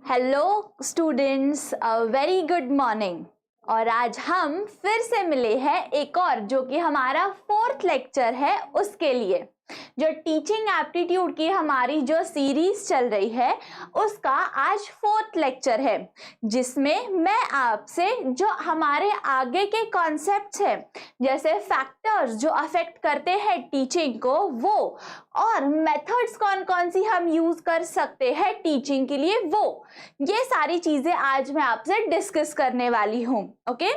Hello students, very good morning. और आज हम फिर से मिले हैं एक और जो कि हमारा 4th लेक्चर है उसके लिए, जो टीचिंग एप्टीट्यूड की हमारी जो सीरीज चल रही है उसका आज 4th लेक्चर है, जिसमें मैं आपसे जो हमारे आगे के कॉन्सेप्ट्स हैं जैसे फैक्टर्स जो अफेक्ट करते हैं टीचिंग को वो, और मेथड्स कौन कौन सी हम यूज कर सकते हैं टीचिंग के लिए वो, ये सारी चीजें आज मैं आपसे डिस्कस करने वाली हूँ। Okay,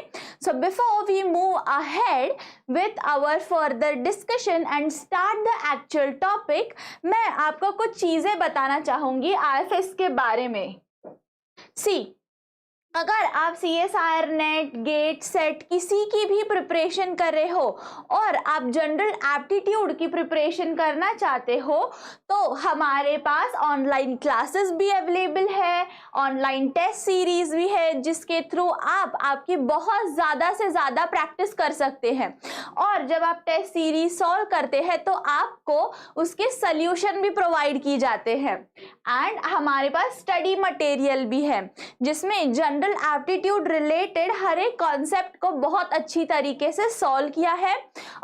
so before we move ahead with our further discussion and start the actual topic, मैं आपको कुछ चीजें बताना चाहूंगी IFS के बारे में। सी, अगर आप CSIR नेट गेट सेट किसी की भी प्रिपरेशन कर रहे हो और आप जनरल एप्टीट्यूड की प्रिपरेशन करना चाहते हो तो हमारे पास ऑनलाइन क्लासेस भी अवेलेबल है, ऑनलाइन टेस्ट सीरीज भी है जिसके थ्रू आप आपकी बहुत ज़्यादा से ज़्यादा प्रैक्टिस कर सकते हैं। और जब आप टेस्ट सीरीज सॉल्व करते हैं तो आपको उसके सल्यूशन भी प्रोवाइड किए जाते हैं। एंड हमारे पास स्टडी मटेरियल भी है जिसमें जनरल एप्टीट्यूड रिलेटेड हर एक कॉन्सेप्ट को बहुत अच्छी तरीके से सॉल्व किया है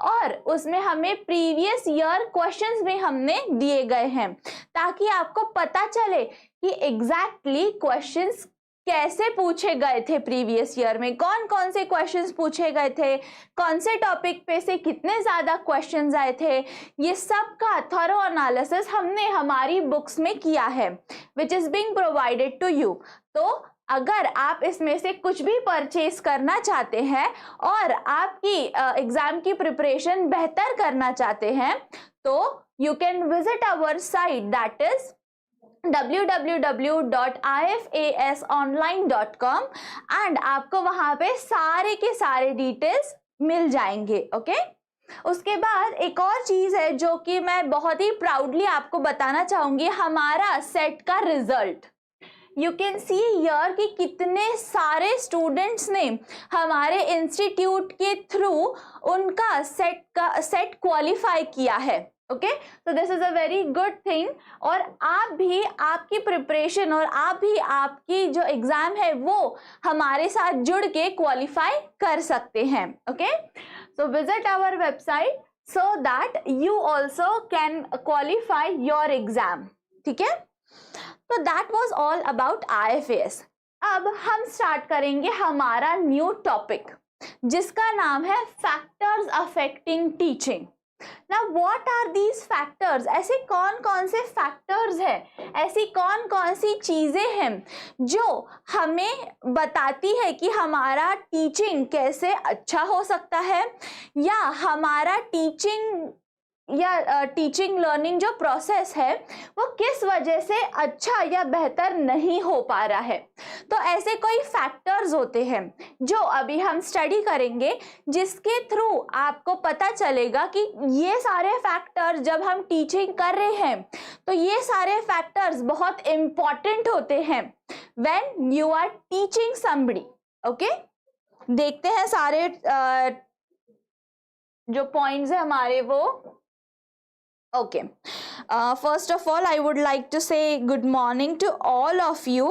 और उसमें हमें प्रीवियस ईयर क्वेश्चंस भी हमने दिए गए हैं ताकि आपको पता चले कि एग्जैक्टली क्वेश्चंस कैसे पूछे गए थे प्रीवियस ईयर में, कौन कौन से क्वेश्चंस पूछे गए थे, कौन से टॉपिक पे से कितने ज़्यादा क्वेश्चंस आए थे, ये सब का थॉरो एनालिसिस हमने हमारी बुक्स में किया है which is being provided to you. तो अगर आप इसमें से कुछ भी परचेज करना चाहते हैं और आपकी एग्जाम की प्रिपरेशन बेहतर करना चाहते हैं तो you can visit our site that is www.ifasonline.com and आपको वहां पे सारे के सारे डिटेल्स मिल जाएंगे। ओके, उसके बाद एक और चीज है जो कि मैं बहुत ही प्राउडली आपको बताना चाहूंगी, हमारा सेट का result. You can see here कि कितने सारे स्टूडेंट्स ने हमारे इंस्टीट्यूट के थ्रू उनका सेट क्वालिफाई किया है। ओके, तो this is a very good thing. और आप भी आपकी प्रिपरेशन और आप भी आपकी जो एग्जाम है वो हमारे साथ जुड़ के क्वालिफाई कर सकते हैं। Okay, so visit our website so that you also can qualify your exam. ठीक है, तो that was all about IFAS। अब हम स्टार्ट करेंगे हमारा न्यू टॉपिक जिसका नाम है factors affecting teaching. Now what are these factors? ऐसे कौन कौन से फैक्टर्स हैं, ऐसी कौन कौन सी चीजें हैं जो हमें बताती है कि हमारा टीचिंग कैसे अच्छा हो सकता है या हमारा टीचिंग लर्निंग जो प्रोसेस है वो किस वजह से अच्छा या बेहतर नहीं हो पा रहा है। तो ऐसे कोई फैक्टर्स होते हैं जो अभी हम स्टडी करेंगे जिसके थ्रू आपको पता चलेगा कि ये सारे फैक्टर्स जब हम टीचिंग कर रहे हैं तो ये सारे फैक्टर्स बहुत इंपॉर्टेंट होते हैं when you are teaching somebody. Okay, देखते हैं सारे जो पॉइंट्स है हमारे वो। Okay, first of all I would like to say good morning to all of you.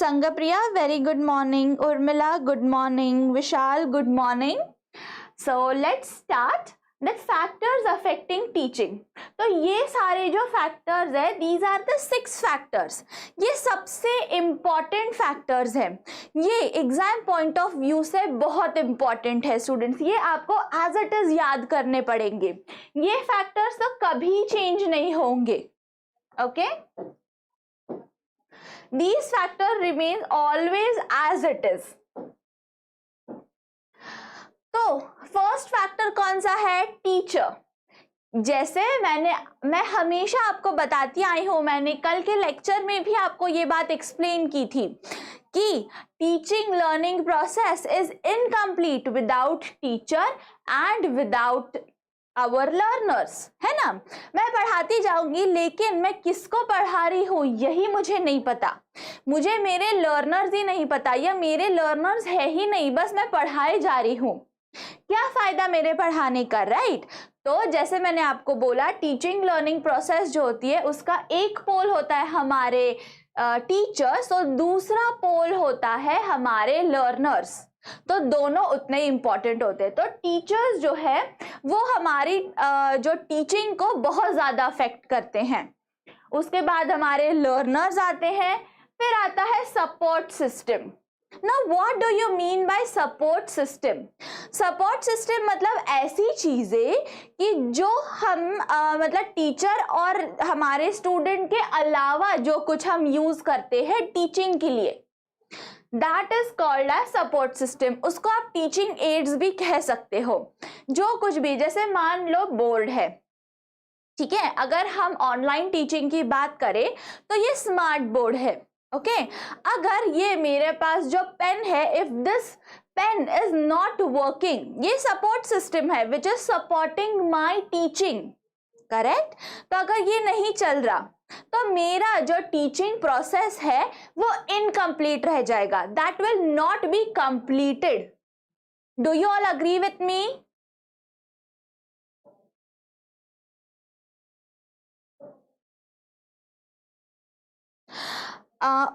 Sangapriya, very good morning. Urmila, good morning. Vishal, good morning. So let's start the factors affecting teaching. तो ये सारे जो factors है these are the 6 factors. ये सबसे important factors है, ये exam point of view से बहुत important है स्टूडेंट्स, ये आपको as it is याद करने पड़ेंगे। ये फैक्टर्स तो कभी चेंज नहीं होंगे। Okay, these factors remain always as it is. तो फर्स्ट फैक्टर कौन सा है? टीचर। जैसे मैं हमेशा आपको बताती आई हूं, मैंने कल के लेक्चर में भी आपको ये बात एक्सप्लेन की थी कि teaching learning process is incomplete without teacher and without our learners, है ना। मैं पढ़ाती जाऊंगी लेकिन मैं किसको पढ़ा रही हूँ यही मुझे नहीं पता, मुझे मेरे लर्नर्स ही नहीं पता या मेरे लर्नर्स है ही नहीं, बस मैं पढ़ाए जा रही हूँ। क्या फायदा मेरे पढ़ाने का, राइट? तो जैसे मैंने आपको बोला टीचिंग लर्निंग प्रोसेस जो होती है उसका एक पोल होता है हमारे टीचर्स और दूसरा पोल होता है हमारे लर्नर्स। तो दोनों उतने इंपॉर्टेंट होते हैं। तो टीचर्स जो है वो हमारी जो टीचिंग को बहुत ज्यादा अफेक्ट करते हैं। उसके बाद हमारे लर्नर्स आते हैं, फिर आता है support system. Now what do you mean by support system? Support system मतलब ऐसी चीजें कि जो हम मतलब टीचर और हमारे स्टूडेंट के अलावा जो कुछ हम यूज करते हैं टीचिंग के लिए, that is called as support system। उसको आप टीचिंग एड्स भी कह सकते हो। जो कुछ भी, जैसे मान लो बोर्ड है, ठीक है, अगर हम ऑनलाइन टीचिंग की बात करें तो ये स्मार्ट बोर्ड है। ओके अगर ये मेरे पास जो पेन है, if this pen is not working, ये सपोर्ट सिस्टम है which is supporting my teaching, correct. तो अगर ये नहीं चल रहा तो मेरा जो टीचिंग प्रोसेस है वो इनकम्प्लीट रह जाएगा, that will not be completed. Do you all agree with me?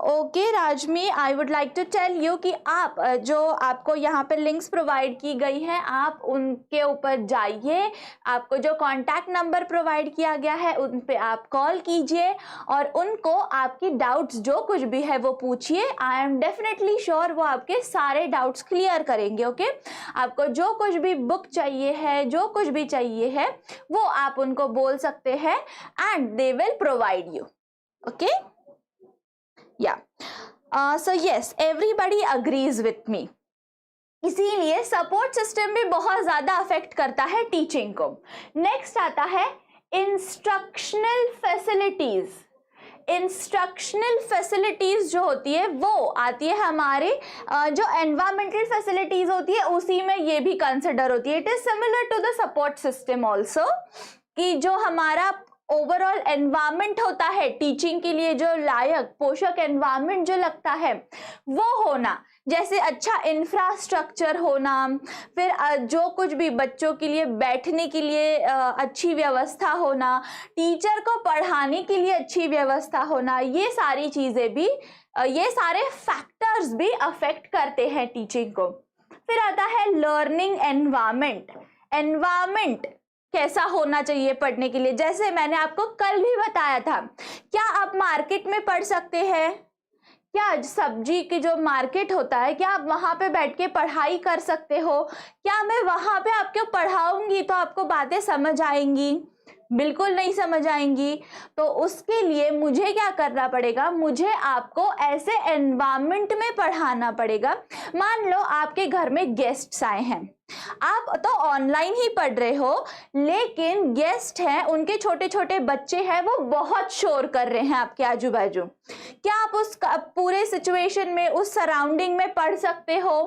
Okay Rajmi, I would like to tell you कि आप जो आपको यहाँ पे लिंक्स प्रोवाइड की गई हैं, आप उनके ऊपर जाइए, आपको जो कॉन्टैक्ट नंबर प्रोवाइड किया गया है उन पे आप कॉल कीजिए और उनको आपकी डाउट्स जो कुछ भी है वो पूछिए। आई एम डेफिनेटली श्योर वो आपके सारे डाउट्स क्लियर करेंगे। ओके आपको जो कुछ भी बुक चाहिए है, जो कुछ भी चाहिए है, वो आप उनको बोल सकते हैं and they will provide you. Okay so yes, everybody agrees with me। इसीलिए सपोर्ट सिस्टम भी बहुत ज्यादा अफेक्ट करता है टीचिंग को। नेक्स्ट आता है इंस्ट्रक्शनल फैसिलिटीज। इंस्ट्रक्शनल फैसिलिटीज जो होती है वो आती है हमारे जो एनवायरमेंटल फैसिलिटीज होती है उसी में ये भी कंसिडर होती है। It is similar to the support system also, कि जो हमारा ओवरऑल एनवायरमेंट होता है टीचिंग के लिए, जो लायक पोषक एनवायरमेंट जो लगता है वो होना, जैसे अच्छा इंफ्रास्ट्रक्चर होना, फिर जो कुछ भी बच्चों के लिए बैठने के लिए अच्छी व्यवस्था होना, टीचर को पढ़ाने के लिए अच्छी व्यवस्था होना, ये सारी चीजें भी, ये सारे फैक्टर्स भी अफेक्ट करते हैं टीचिंग को। फिर आता है लर्निंग एनवायरमेंट। एनवायरमेंट कैसा होना चाहिए पढ़ने के लिए, जैसे मैंने आपको कल भी बताया था, क्या आप मार्केट में पढ़ सकते हैं? क्या सब्जी की जो मार्केट होता है, क्या आप वहां पे बैठ के पढ़ाई कर सकते हो? क्या मैं वहां पे आपको पढ़ाऊंगी तो आपको बातें समझ आएंगी? बिल्कुल नहीं समझ आएंगी। तो उसके लिए मुझे क्या करना पड़ेगा, मुझे आपको ऐसे एनवायरनमेंट में पढ़ाना पड़ेगा। मान लो आपके घर में गेस्ट्स आए हैं, आप तो ऑनलाइन ही पढ़ रहे हो, लेकिन गेस्ट हैं, उनके छोटे छोटे बच्चे हैं, वो बहुत शोर कर रहे हैं आपके आजू बाजू। क्या आप उस पूरे सिचुएशन में, उस सराउंडिंग में पढ़ सकते हो?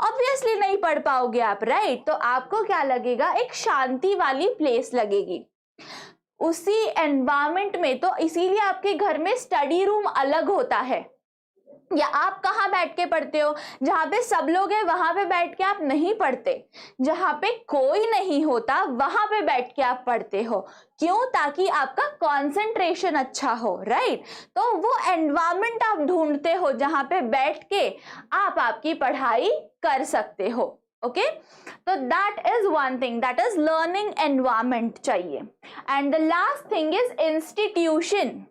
ऑब्वियसली नहीं पढ़ पाओगे आप, राइट। तो आपको क्या लगेगा, एक शांति वाली प्लेस लगेगी उसी एनवायरनमेंट में। तो इसीलिए आपके घर में स्टडी रूम अलग होता है। या आप कहाँ बैठ के पढ़ते हो? जहाँ पे सब लोग हैं वहां पे बैठ के आप नहीं पढ़ते, जहाँ पे कोई नहीं होता वहां पे बैठ के आप पढ़ते हो। क्यों? ताकि आपका कंसंट्रेशन अच्छा हो, राइट। तो वो एनवायरनमेंट आप ढूंढते हो जहाँ पे बैठ के आप आपकी पढ़ाई कर सकते हो। ओके तो that is one thing, that is learning environment चाहिए। And the last thing is institution.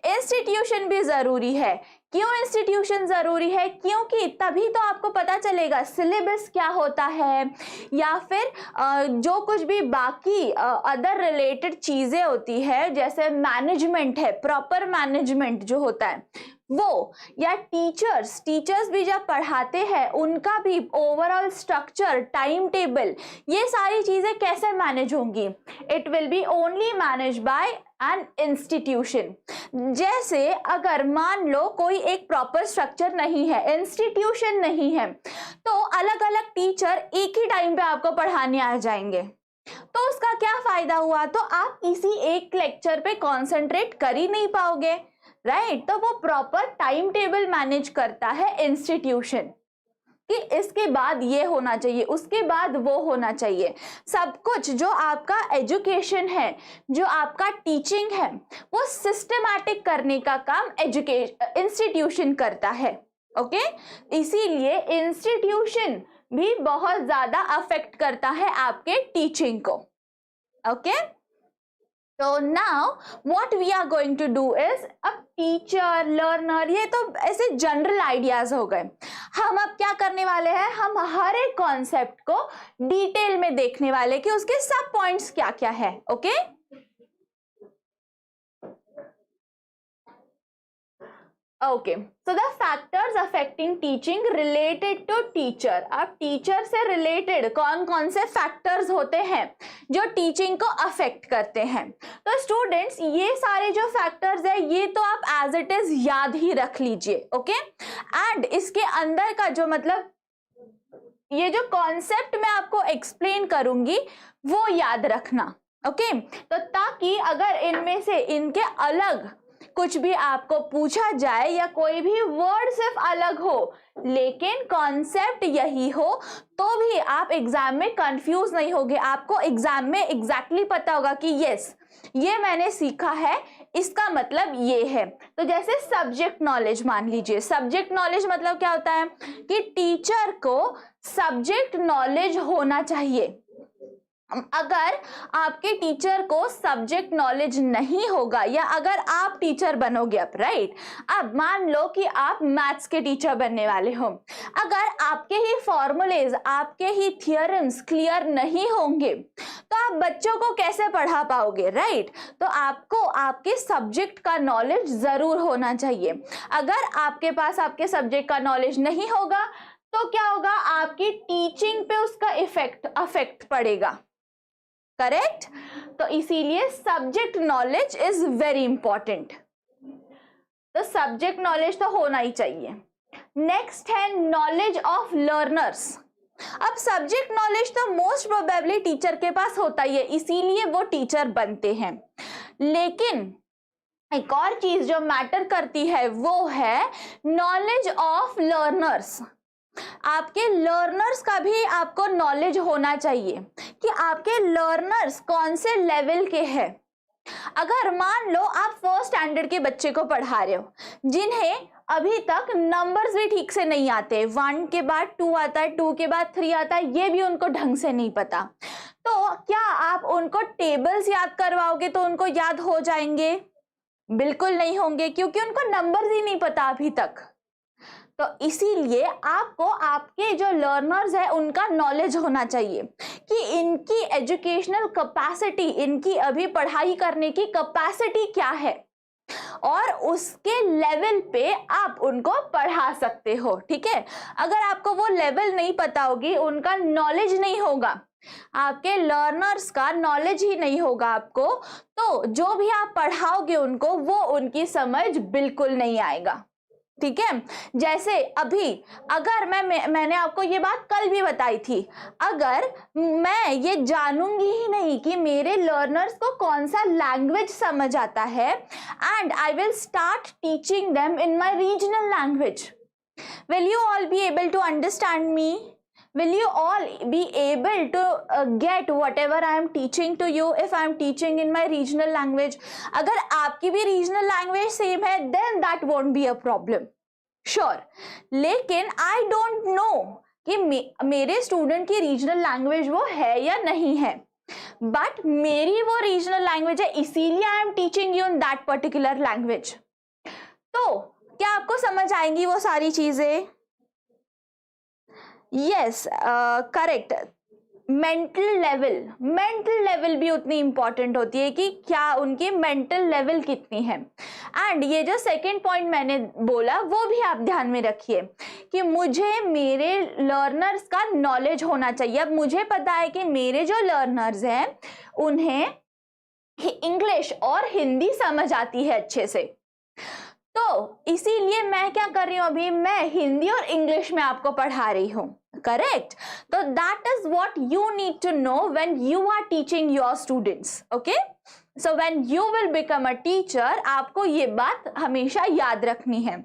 Institution भी जरूरी है। क्यों इंस्टीट्यूशन जरूरी है? क्योंकि तभी तो आपको पता चलेगा सिलेबस क्या होता है, या फिर जो कुछ भी बाकी अदर रिलेटेड चीजें होती है, जैसे मैनेजमेंट है, प्रॉपर मैनेजमेंट जो होता है वो, या टीचर्स भी जब पढ़ाते हैं उनका भी ओवरऑल स्ट्रक्चर, टाइम टेबल, ये सारी चीजें कैसे मैनेज होंगी? It will be only manage by an institution. जैसे अगर मान लो कोई एक प्रॉपर स्ट्रक्चर नहीं है, इंस्टीट्यूशन नहीं है, तो अलग अलग टीचर एक ही टाइम पे आपको पढ़ाने आ जाएंगे, तो उसका क्या फायदा हुआ? तो आप किसी एक लेक्चर पे कॉन्सेंट्रेट कर ही नहीं पाओगे, राइट। तो वो प्रॉपर टाइम टेबल मैनेज करता है इंस्टीट्यूशन। कि इसके बाद ये होना चाहिए, उसके बाद वो होना चाहिए। सब कुछ जो आपका एजुकेशन है, जो आपका टीचिंग है, वो सिस्टमैटिक करने का काम इंस्टीट्यूशन करता है। ओके, इसीलिए इंस्टीट्यूशन भी बहुत ज्यादा अफेक्ट करता है आपके टीचिंग को। Okay, so now what we are going to do is, अब टीचर, लर्नर, ये तो ऐसे जनरल आइडियाज हो गए। हम अब क्या करने वाले हैं, हम हर एक कॉन्सेप्ट को डिटेल में देखने वाले कि उसके सब पॉइंट्स क्या क्या है। Okay, okay, so the factors affecting teaching related to teacher. अब टीचर से रिलेटेड कौन कौन से फैक्टर्स होते हैं जो टीचिंग को अफेक्ट करते हैं। तो स्टूडेंट्स, ये सारे जो फैक्टर्स है ये तो आप एज इट इज याद ही रख लीजिए। ओके, एंड इसके अंदर का जो मतलब ये जो कॉन्सेप्ट मैं आपको एक्सप्लेन करूंगी वो याद रखना। ओके, तो ताकि अगर इनमें से इनके अलग कुछ भी आपको पूछा जाए या कोई भी वर्ड सिर्फ अलग हो लेकिन कॉन्सेप्ट यही हो, तो भी आप एग्जाम में कंफ्यूज नहीं होगे। आपको एग्जाम में एग्जैक्टली पता होगा कि यस, ये मैंने सीखा है, इसका मतलब ये है। तो जैसे सब्जेक्ट नॉलेज मान लीजिए, सब्जेक्ट नॉलेज मतलब क्या होता है कि टीचर को सब्जेक्ट नॉलेज होना चाहिए। अगर आपके टीचर को सब्जेक्ट नॉलेज नहीं होगा या अगर आप टीचर बनोगे अब, राइट, अब मान लो कि आप मैथ्स के टीचर बनने वाले हो, अगर आपके ही फॉर्मूलेज, आपके ही थियरम्स क्लियर नहीं होंगे तो आप बच्चों को कैसे पढ़ा पाओगे, राइट। तो आपको आपके सब्जेक्ट का नॉलेज जरूर होना चाहिए। अगर आपके पास आपके सब्जेक्ट का नॉलेज नहीं होगा तो क्या होगा, आपकी टीचिंग पे उसका अफेक्ट पड़ेगा। करेक्ट, तो इसीलिए subject knowledge is very important. तो सब्जेक्ट नॉलेज तो होना ही चाहिए। नेक्स्ट है नॉलेज ऑफ लर्नर्स। अब सब्जेक्ट नॉलेज तो मोस्ट प्रोबेबली टीचर के पास होता ही है, इसीलिए वो टीचर बनते हैं। लेकिन एक और चीज जो मैटर करती है वो है नॉलेज ऑफ लर्नर्स। आपके लर्नर्स का भी आपको नॉलेज होना चाहिए कि आपके लर्नर्स कौन से लेवल के हैं। अगर मान लो आप फर्स्ट स्टैंडर्ड के बच्चे को पढ़ा रहे हो जिन्हें अभी तक नंबर्स भी ठीक से नहीं आते, 1 के बाद 2 आता है, 2 के बाद 3 आता है, ये भी उनको ढंग से नहीं पता, तो क्या आप उनको टेबल्स याद करवाओगे तो उनको याद हो जाएंगे? बिल्कुल नहीं होंगे, क्योंकि उनको नंबर्स ही नहीं पता अभी तक। तो इसीलिए आपको आपके जो लर्नर्स है उनका नॉलेज होना चाहिए कि इनकी एजुकेशनल कैपेसिटी, इनकी अभी पढ़ाई करने की कैपेसिटी क्या है और उसके लेवल पे आप उनको पढ़ा सकते हो। ठीक है, अगर आपको वो लेवल नहीं पता होगी, उनका नॉलेज नहीं होगा, आपके लर्नर्स का नॉलेज ही नहीं होगा आपको, तो जो भी आप पढ़ाओगे उनको वो उनकी समझ बिल्कुल नहीं आएगा। ठीक है, जैसे अभी अगर मैंने आपको ये बात कल भी बताई थी, अगर मैं ये जानूंगी ही नहीं कि मेरे लर्नर्स को कौन सा लैंग्वेज समझ आता है and I will start teaching them in my regional language, will you all be able to understand me? Will you all be able to get whatever I am teaching to you if I am teaching in my regional language? अगर आपकी भी regional language same है then that won't be a problem, sure. लेकिन I don't know कि मेरे student की regional language वो है या नहीं है, but मेरी वो regional language है, इसीलिए I am teaching you in that particular language. तो क्या आपको समझ आएंगी वो सारी चीजें? Yes, correct. मेंटल लेवल भी उतनी इंपॉर्टेंट होती है कि क्या उनकी मेंटल लेवल कितनी है। एंड ये जो सेकंड पॉइंट मैंने बोला वो भी आप ध्यान में रखिए कि मुझे मेरे लर्नर्स का नॉलेज होना चाहिए। अब मुझे पता है कि मेरे जो लर्नर्स हैं उन्हें इंग्लिश और हिंदी समझ आती है अच्छे से, तो इसीलिए मैं क्या कर रही हूं, अभी मैं हिंदी और इंग्लिश में आपको पढ़ा रही हूं। करेक्ट, तो that is what you need to know when you are teaching your students. Okay, so when you will become a teacher, आपको ये बात हमेशा याद रखनी है।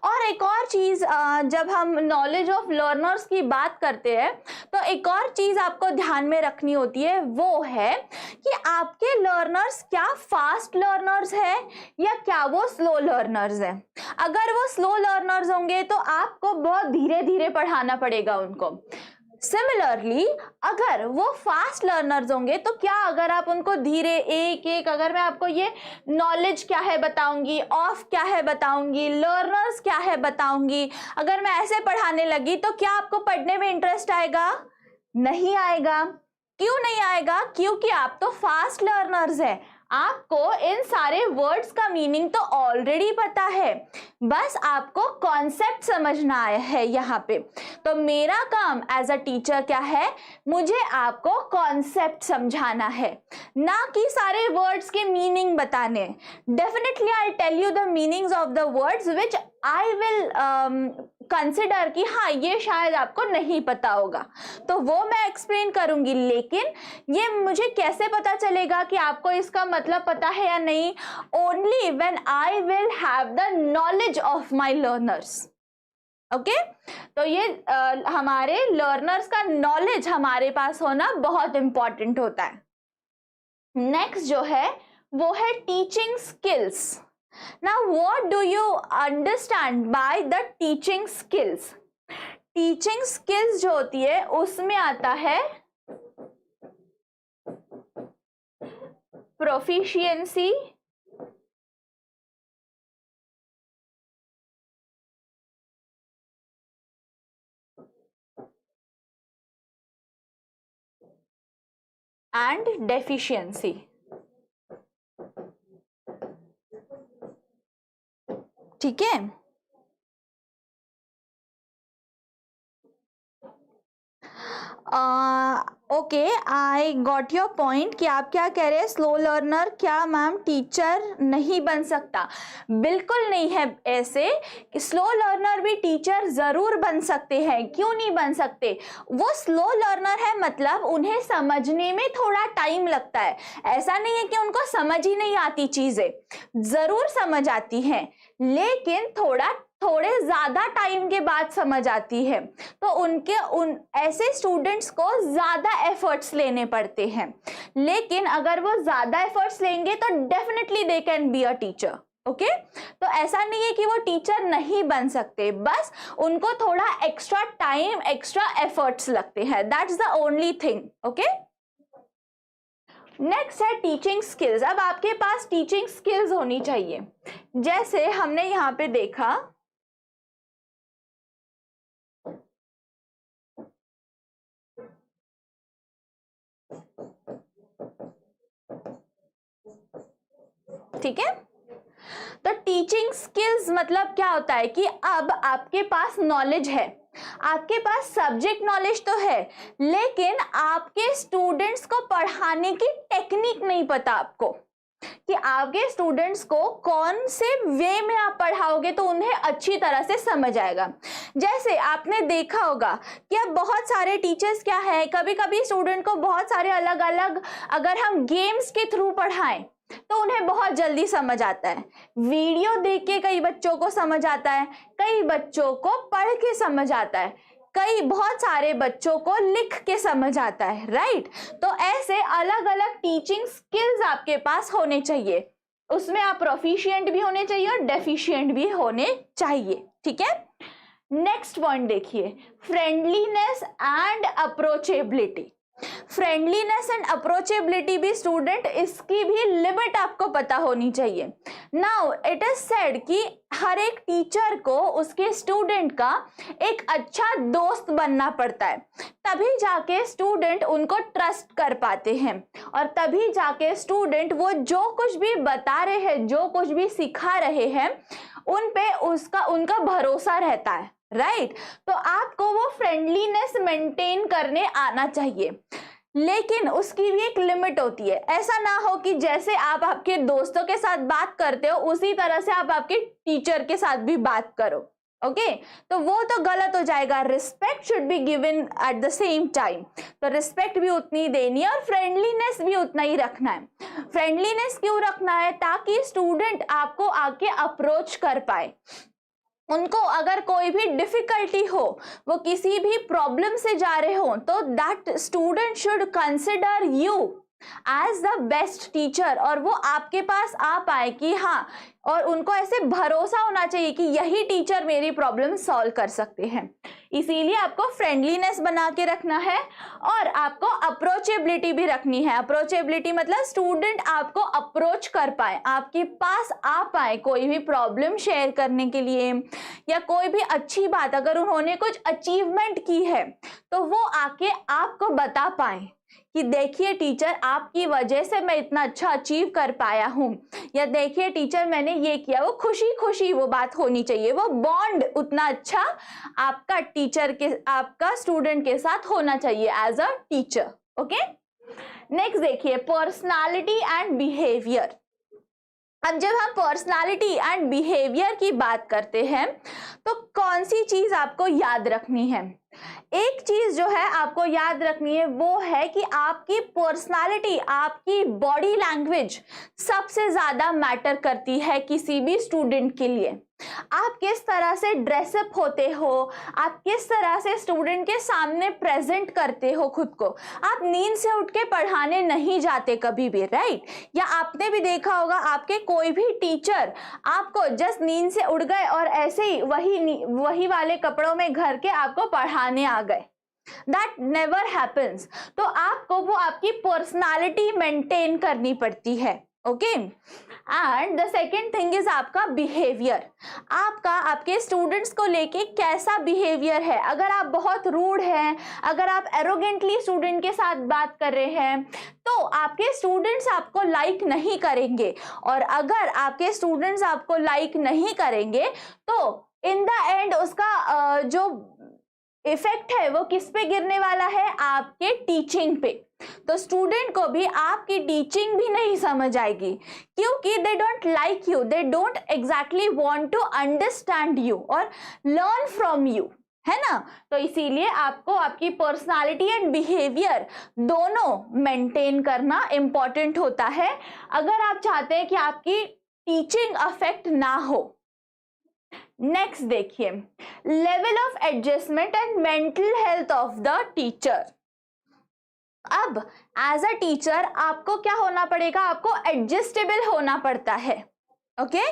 और एक और चीज, जब हम नॉलेज ऑफ लर्नर्स की बात करते हैं तो एक और चीज आपको ध्यान में रखनी होती है, वो है कि आपके लर्नर्स क्या फास्ट लर्नर्स है या क्या वो स्लो लर्नर्स है। अगर वो स्लो लर्नर्स होंगे तो आपको बहुत धीरे धीरे पढ़ाना पड़ेगा उनको। सिमिलरली अगर वो फास्ट लर्नर्स होंगे तो क्या, अगर आप उनको धीरे एक एक, अगर मैं आपको ये नॉलेज क्या है बताऊंगी, ऑफ क्या है बताऊंगी, लर्नर्स क्या है बताऊंगी, अगर मैं ऐसे पढ़ाने लगी तो क्या आपको पढ़ने में इंटरेस्ट आएगा? नहीं आएगा। क्यों नहीं आएगा? क्योंकि आप तो फास्ट लर्नर्स हैं, आपको इन सारे वर्ड्स का मीनिंग तो ऑलरेडी पता है, बस आपको कॉन्सेप्ट समझना है यहाँ पे। तो मेरा काम एज अ टीचर क्या है, मुझे आपको कॉन्सेप्ट समझाना है, ना कि सारे वर्ड्स के मीनिंग बताने। Definitely I tell you the meanings of the words which I will consider कि हाँ ये शायद आपको नहीं पता होगा, तो वो मैं एक्सप्लेन करूंगी, लेकिन ये मुझे कैसे पता चलेगा कि आपको इसका मतलब पता है या नहीं? Only when I will have the knowledge of my learners. Okay, तो ये हमारे लर्नर्स का नॉलेज हमारे पास होना बहुत इंपॉर्टेंट होता है। नेक्स्ट जो है वो है teaching skills. Now what do you understand by the teaching skills? Teaching skills जो होती है उसमें आता है proficiency, and deficiency। ठीक है, okay, I got your point कि आप क्या कह रहे हैं, स्लो लर्नर क्या मैम टीचर नहीं बन सकता? बिल्कुल नहीं है ऐसे, स्लो लर्नर भी टीचर जरूर बन सकते हैं। क्यों नहीं बन सकते? वो स्लो लर्नर है मतलब उन्हें समझने में थोड़ा टाइम लगता है। ऐसा नहीं है कि उनको समझ ही नहीं आती चीजें, जरूर समझ आती हैं, लेकिन थोड़े ज्यादा टाइम के बाद समझ आती है। तो उन ऐसे स्टूडेंट्स को ज्यादा एफर्ट्स लेने पड़ते हैं, लेकिन अगर वो ज्यादा एफर्ट्स लेंगे तो definitely they can be a teacher. Okay, तो ऐसा नहीं है कि वो टीचर नहीं बन सकते, बस उनको थोड़ा एक्स्ट्रा टाइम, एक्स्ट्रा एफर्ट्स लगते हैं, that's the only thing. Okay, next है टीचिंग स्किल्स। अब आपके पास टीचिंग स्किल्स होनी चाहिए, जैसे हमने यहाँ पे देखा, ठीक है। तो टीचिंग स्किल्स मतलब क्या होता है कि अब आपके पास नॉलेज है, आपके पास सब्जेक्ट नॉलेज तो है, लेकिन आपके स्टूडेंट्स को पढ़ाने की टेक्निक नहीं पता आपको, कि आपके स्टूडेंट्स को कौन से वे में आप पढ़ाओगे तो उन्हें अच्छी तरह से समझ आएगा। जैसे आपने देखा होगा कि अब बहुत सारे टीचर्स क्या है, कभी कभी स्टूडेंट को बहुत सारे अलग अलग, अगर हम गेम्स के थ्रू पढ़ाएं तो उन्हें बहुत जल्दी समझ आता है। वीडियो देख के कई बच्चों को समझ आता है, कई बच्चों को पढ़ के समझ आता है, बहुत सारे बच्चों को लिख के समझ आता है, राइट। तो ऐसे अलग अलग टीचिंग स्किल्स आपके पास होने चाहिए, उसमें आप प्रोफिशिएंट भी होने चाहिए और डेफिशिएंट भी होने चाहिए, ठीक है। नेक्स्ट पॉइंट देखिए, friendliness and approachability. Friendliness and approachability भी स्टूडेंट, इसकी भी लिमिट आपको पता होनी चाहिए। नाउ इट इज सेड कि हर एक टीचर को उसके स्टूडेंट का एक अच्छा दोस्त बनना पड़ता है, तभी जाके स्टूडेंट उनको ट्रस्ट कर पाते हैं, और तभी जाके स्टूडेंट वो जो कुछ भी बता रहे हैं, जो कुछ भी सिखा रहे हैं, उन पे उनका भरोसा रहता है, राइट। तो आपको वो फ्रेंडलीनेस मेंटेन करने आना चाहिए, लेकिन उसकी भी एक लिमिट होती है। ऐसा ना हो कि जैसे आप आपके दोस्तों के साथ बात करते हो उसी तरह से आप आपके टीचर के साथ भी बात करो, ओके तो वो तो गलत हो जाएगा। Respect should be given at the same time, तो रिस्पेक्ट भी उतनी देनी है और फ्रेंडलीनेस भी उतना ही रखना है। फ्रेंडलीनेस क्यों रखना है? ताकि स्टूडेंट आपको आके अप्रोच कर पाए। उनको अगर कोई भी डिफिकल्टी हो, वो किसी भी प्रॉब्लम से जा रहे हो, तो that student should consider you as the best teacher, और वो आपके पास आ पाए कि हाँ, और उनको ऐसे भरोसा होना चाहिए कि यही टीचर मेरी प्रॉब्लम सॉल्व कर सकते हैं। इसीलिए आपको फ्रेंडलीनेस बना के रखना है और आपको अप्रोचेबिलिटी भी रखनी है। अप्रोचेबिलिटी मतलब स्टूडेंट आपको अप्रोच कर पाए, आपके पास आ पाए कोई भी प्रॉब्लम शेयर करने के लिए, या कोई भी अच्छी बात, अगर उन्होंने कुछ अचीवमेंट की है तो वो आके आपको बता पाए कि देखिए टीचर, आपकी वजह से मैं इतना अच्छा अचीव कर पाया हूँ, या देखिए टीचर मैंने ये किया। वो खुशी खुशी वो बात होनी चाहिए, वो बॉन्ड उतना अच्छा आपका टीचर के, आपका स्टूडेंट के साथ होना चाहिए as a teacher. Okay, next देखिए पर्सनालिटी एंड बिहेवियर। अब जब हम पर्सनालिटी एंड बिहेवियर की बात करते हैं तो कौन सी चीज आपको याद रखनी है? एक चीज जो है आपको याद रखनी है वो है कि आपकी पर्सनालिटी, आपकी बॉडी लैंग्वेज सबसे ज्यादा मैटर करती है किसी भी स्टूडेंट के लिए। आप किस तरह से ड्रेसअप होते हो, आप किस तरह से स्टूडेंट के सामने प्रेजेंट करते हो खुद को। आप नींद से उठ के पढ़ाने नहीं जाते कभी भी, राइट? या आपने भी देखा होगा आपके कोई भी टीचर आपको जस्ट नींद से उठ गए और ऐसे ही वही वाले कपड़ों में घर के आपको पढ़ाने आ गए। That never happens। तो आपको वो आपकी पर्सनालिटी मेंटेन करनी पड़ती है। Okay, and the second thing is आपका बिहेवियर। आपका आपके स्टूडेंट्स को लेके कैसा बिहेवियर है। अगर आप बहुत रूड हैं, अगर आप एरोगेंटली स्टूडेंट के साथ बात कर रहे हैं, तो आपके स्टूडेंट्स आपको लाइक नहीं करेंगे, और अगर आपके स्टूडेंट्स आपको लाइक नहीं करेंगे तो इन द एंड उसका जो इफेक्ट है वो किस पे गिरने वाला है? आपके टीचिंग पे। तो स्टूडेंट को भी आपकी टीचिंग भी नहीं समझ आएगी, क्योंकि they don't like you, they don't exactly want to understand you और लर्न फ्रॉम यू, है ना? तो इसीलिए आपको आपकी पर्सनालिटी एंड बिहेवियर दोनों मेंटेन करना इंपॉर्टेंट होता है, अगर आप चाहते हैं कि आपकी टीचिंग अफेक्ट ना हो। नेक्स्ट देखिए level of adjustment and mental health of the teacher. अब एज अ टीचर आपको क्या होना पड़ेगा? आपको एडजस्टेबल होना पड़ता है। ओके,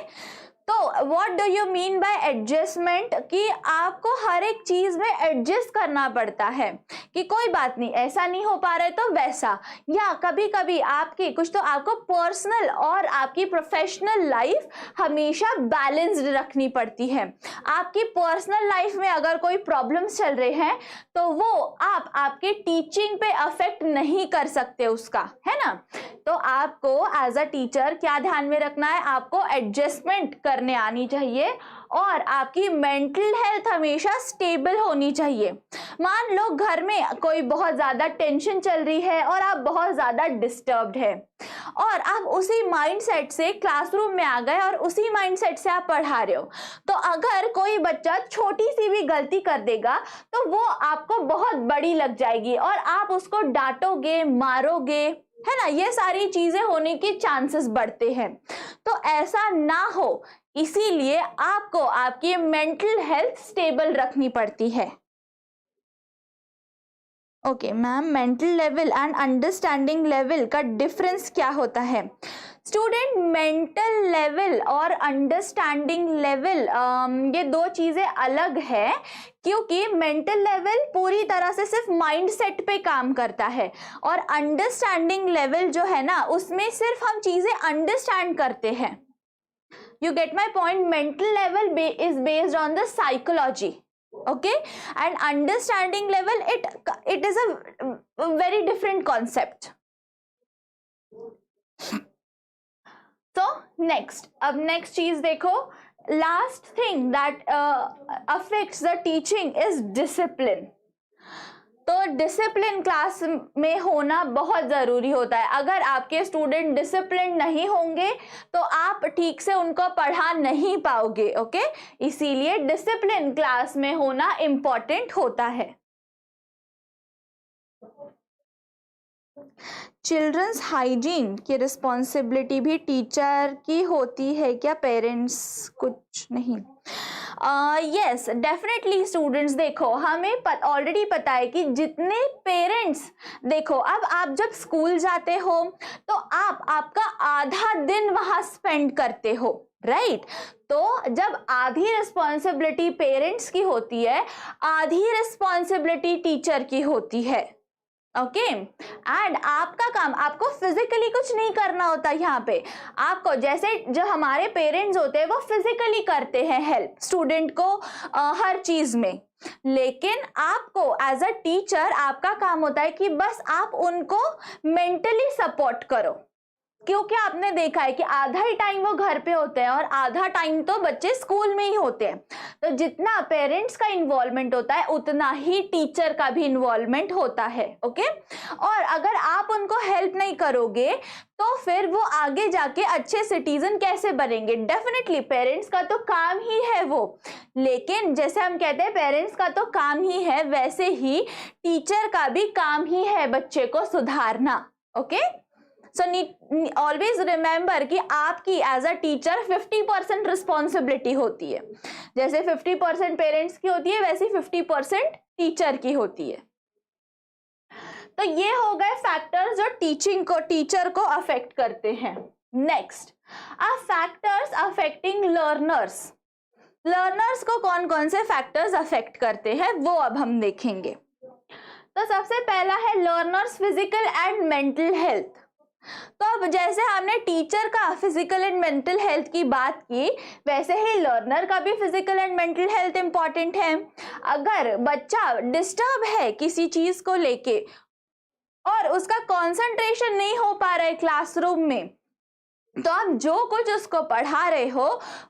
तो what do you mean by adjustment? कि आपको हर एक चीज में एडजस्ट करना पड़ता है कि कोई बात नहीं, ऐसा नहीं हो पा रहा है तो वैसा, या कभी कभी आपकी कुछ, तो आपको पर्सनल और आपकी प्रोफेशनल लाइफ हमेशा बैलेंस्ड रखनी पड़ती है। आपकी पर्सनल लाइफ में अगर कोई प्रॉब्लम्स चल रहे हैं तो वो आप आपके टीचिंग पे अफेक्ट नहीं कर सकते उसका, है ना? तो आपको एज अ टीचर क्या ध्यान में रखना है? आपको एडजस्टमेंट करने आनी चाहिए और आपकी मेंटल हेल्थ हमेशा स्टेबल होनी चाहिए। मान लो घर में कोई बहुत ज्यादा टेंशन चल रही है और आप बहुत ज्यादा डिस्टर्ब्ड है, और आप उसी माइंडसेट से क्लासरूम में आ गए और उसी माइंडसेट से आप पढ़ा रहे हो, तो अगर कोई बच्चा छोटी सी भी गलती कर देगा तो वो आपको बहुत बड़ी लग जाएगी और आप उसको डांटोगे, मारोगे, है ना? ये सारी चीजें होने के चांसेस बढ़ते हैं। तो ऐसा ना हो, इसीलिए आपको आपकी मेंटल हेल्थ स्टेबल रखनी पड़ती है। Okay ma'am, mental level and understanding level का डिफरेंस क्या होता है? स्टूडेंट, मेंटल लेवल और अंडरस्टैंडिंग लेवल ये दो चीजें अलग है, क्योंकि मेंटल लेवल पूरी तरह से सिर्फ माइंडसेट पे काम करता है, और अंडरस्टैंडिंग लेवल जो है ना, उसमें सिर्फ हम चीजें अंडरस्टैंड करते हैं। You get my point? Mental level is based on the psychology, okay, and understanding level it is a very different concept. So next, अब next चीज देखो, last thing that affects the teaching is discipline. तो discipline class में होना बहुत ज़रूरी होता है। अगर आपके स्टूडेंट डिसिप्लिन नहीं होंगे तो आप ठीक से उनको पढ़ा नहीं पाओगे। ओके, इसीलिए डिसिप्लिन क्लास में होना इम्पॉर्टेंट होता है। चिल्ड्रंस हाइजीन की रिस्पॉन्सिबिलिटी भी टीचर की होती है क्या, पेरेंट्स कुछ नहीं? यस डेफिनेटली स्टूडेंट्स, देखो हमें ऑलरेडी पता है कि जितने पेरेंट्स, देखो अब आप जब स्कूल जाते हो तो आपका आधा दिन वहां स्पेंड करते हो, राइट? तो जब आधी रिस्पॉन्सिबिलिटी पेरेंट्स की होती है, आधी रिस्पॉन्सिबिलिटी टीचर की होती है। ओके, एंड आपका काम, आपको फिजिकली कुछ नहीं करना होता यहाँ पे। आपको जैसे जो हमारे पेरेंट्स होते हैं वो फिजिकली करते हैं हेल्प स्टूडेंट को हर चीज में, लेकिन आपको एज अ टीचर आपका काम होता है कि बस आप उनको मेंटली सपोर्ट करो, क्योंकि आपने देखा है कि आधा ही टाइम वो घर पे होते हैं और आधा टाइम तो बच्चे स्कूल में ही होते हैं। तो जितना पेरेंट्स का इन्वॉल्वमेंट होता है उतना ही टीचर का भी इन्वॉल्वमेंट होता है। ओके, और अगर आप उनको हेल्प नहीं करोगे तो फिर वो आगे जाके अच्छे सिटीजन कैसे बनेंगे? डेफिनेटली पेरेंट्स का तो काम ही है वो, लेकिन जैसे हम कहते हैं पेरेंट्स का तो काम ही है, वैसे ही टीचर का भी काम ही है बच्चे को सुधारना। ओके, सो ऑलवेज रिमेंबर कि आपकी एज अ टीचर 50% रिस्पॉन्सिबिलिटी होती है। जैसे 50% पेरेंट्स की होती है, वैसे 50% टीचर की होती है। तो ये हो गए फैक्टर्स जो टीचर को अफेक्ट करते हैं। नेक्स्ट, फैक्टर्स अफेक्टिंग लर्नर्स को कौन कौन से फैक्टर्स अफेक्ट करते हैं वो अब हम देखेंगे। तो सबसे पहला है learners physical and mental health. तो अब जैसे हमने टीचर का फिजिकल एंड मेंटल हेल्थ की बात की, वैसे ही लर्नर का भी physical and mental health important है। अगर बच्चा डिस्टर्ब है किसी चीज को लेके और उसका कंसंट्रेशन नहीं हो पा रहा है क्लासरूम में, तो आप जो कुछ उसको पढ़ा रहे हो